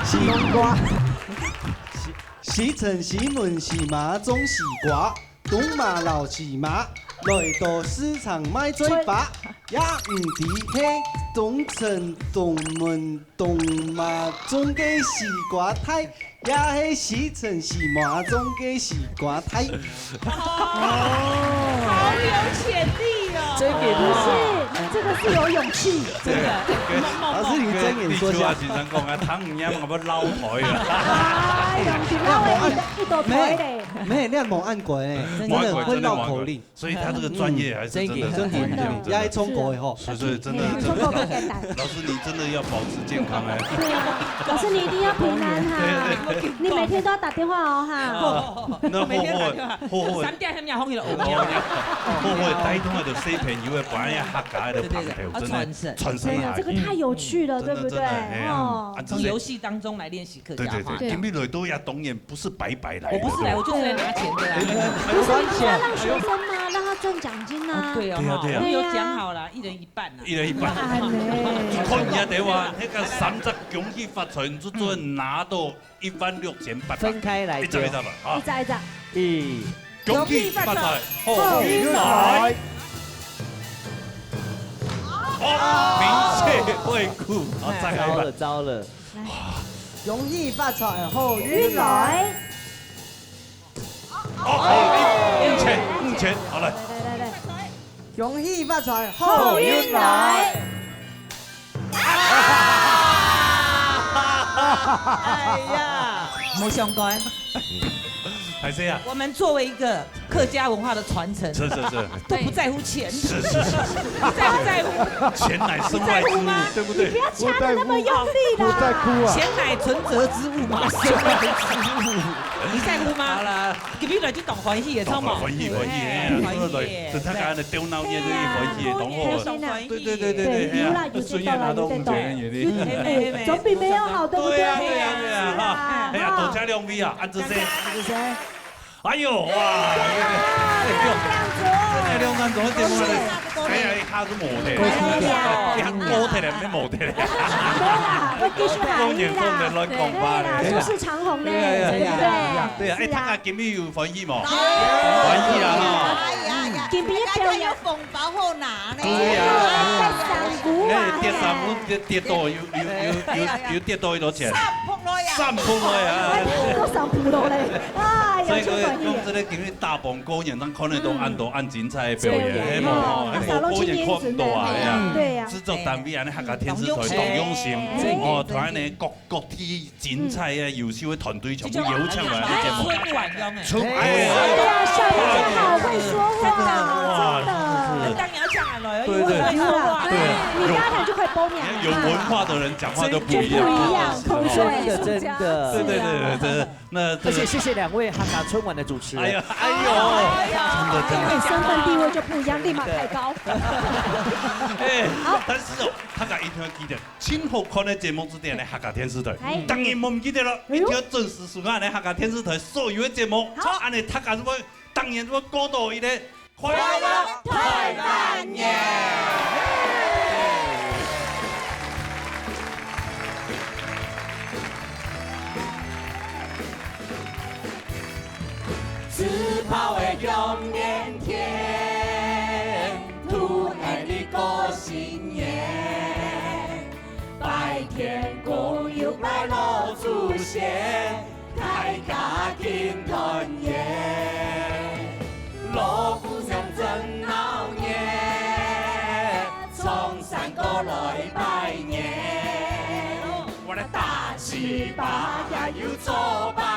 西瓜，西城、西门、西马、中西瓜。东马老西马，来到市场卖最法，也唔伫迄东城、东门、东马、中街西瓜台，也迄西城、西马、中街西瓜台。好有潜力哦！真给不是，这个是有勇气，真的。老师，你睁眼说瞎。经常讲啊，汤唔饮我要捞台啦。哎呀，一朵台嘞。没，那猛按鬼哎，真的会绕口令，所以他这个专业还是真的，也爱冲过的吼。是真的。老师，你真的要保持健康哎。对啊，老师你一定要平安哈，你每天都要打电话哦哈。那每天打电话，3点什么风去了，我带动的小朋友的本来客家的朋友，真的传承下去。这个太有趣了，对不对？哦，从游戏当中来练习客家话。对，今天来都要懂演，不是白白来。我不是来，我就是来拿钱的啦。不是你要让学生吗？让他赚奖金啊。对啊，我们有讲好了，1人1半啊。1人1半。看人家的话，那个30恭喜发财，就准拿到16800。分开来。一张吧，好。1。恭喜发财，好运来。哦，明确惠顾，好，再来一版。糟了。容易发财，好运来。5千，好来。容易发财，好运来。哎呀，没相关。还是呀？我们作为一个客家文化的传承，是，都不在乎钱，是，不在乎，钱乃身外之物，对不对？不要掐得那么用力啦！不在哭啊！钱乃存折之物嘛，身外之物，你在乎吗？好了，隔壁来就懂欢喜的，超嘛，欢喜，就他讲的丢闹热就是欢喜的同伙，对，有啦，有这道啦，有这道，总比没有好，对不对？对呀，哈，哎呀，多加2位啊，安子生。哎呦哇！这两张怎么点么的？哎呀，他是模的，他模特的，没模特的。我继续喊你啦，对啦，说是长虹的，对啊，哎，他家今日有欢喜冇？欢喜啦哈！今日表演有红包好拿呢。对呀，跌3股，跌多有跌多多少钱？3鋪落啊！我3鋪落嚟，啊，所以講這個今日大鵬歌演，咱可能都按精彩的表演，歌演看唔到啊，對啊，製作單位安尼客家電視台動用心，哦，團呢各體精彩嘅優秀嘅團隊全部邀請來嘅節目。春晚咁嘅。春晚。對啊，小麗姐好會說話，真的。當然要講來，對，你剛才就可以播兩。有文化的人講話都不一樣，口水真的，對，那而且謝謝2位哈嘎春晚的主持人。哎呦，真的，身份地位就不一樣，立馬抬高。哎，但是哦，哈嘎一定要記得，今後看的節目之點呢，哈嘎電視台，當然冇唔記得了，一定要準時收看呢哈嘎電視台所有的節目。好，安尼哈嘎如果當然如果過到一個快樂太半年。自跑的永年天，土爱的过新年，白天公又拜老祖先，大家庆团圆，锣鼓响真闹热，从山过来拜年，我的大七八呀又做拜。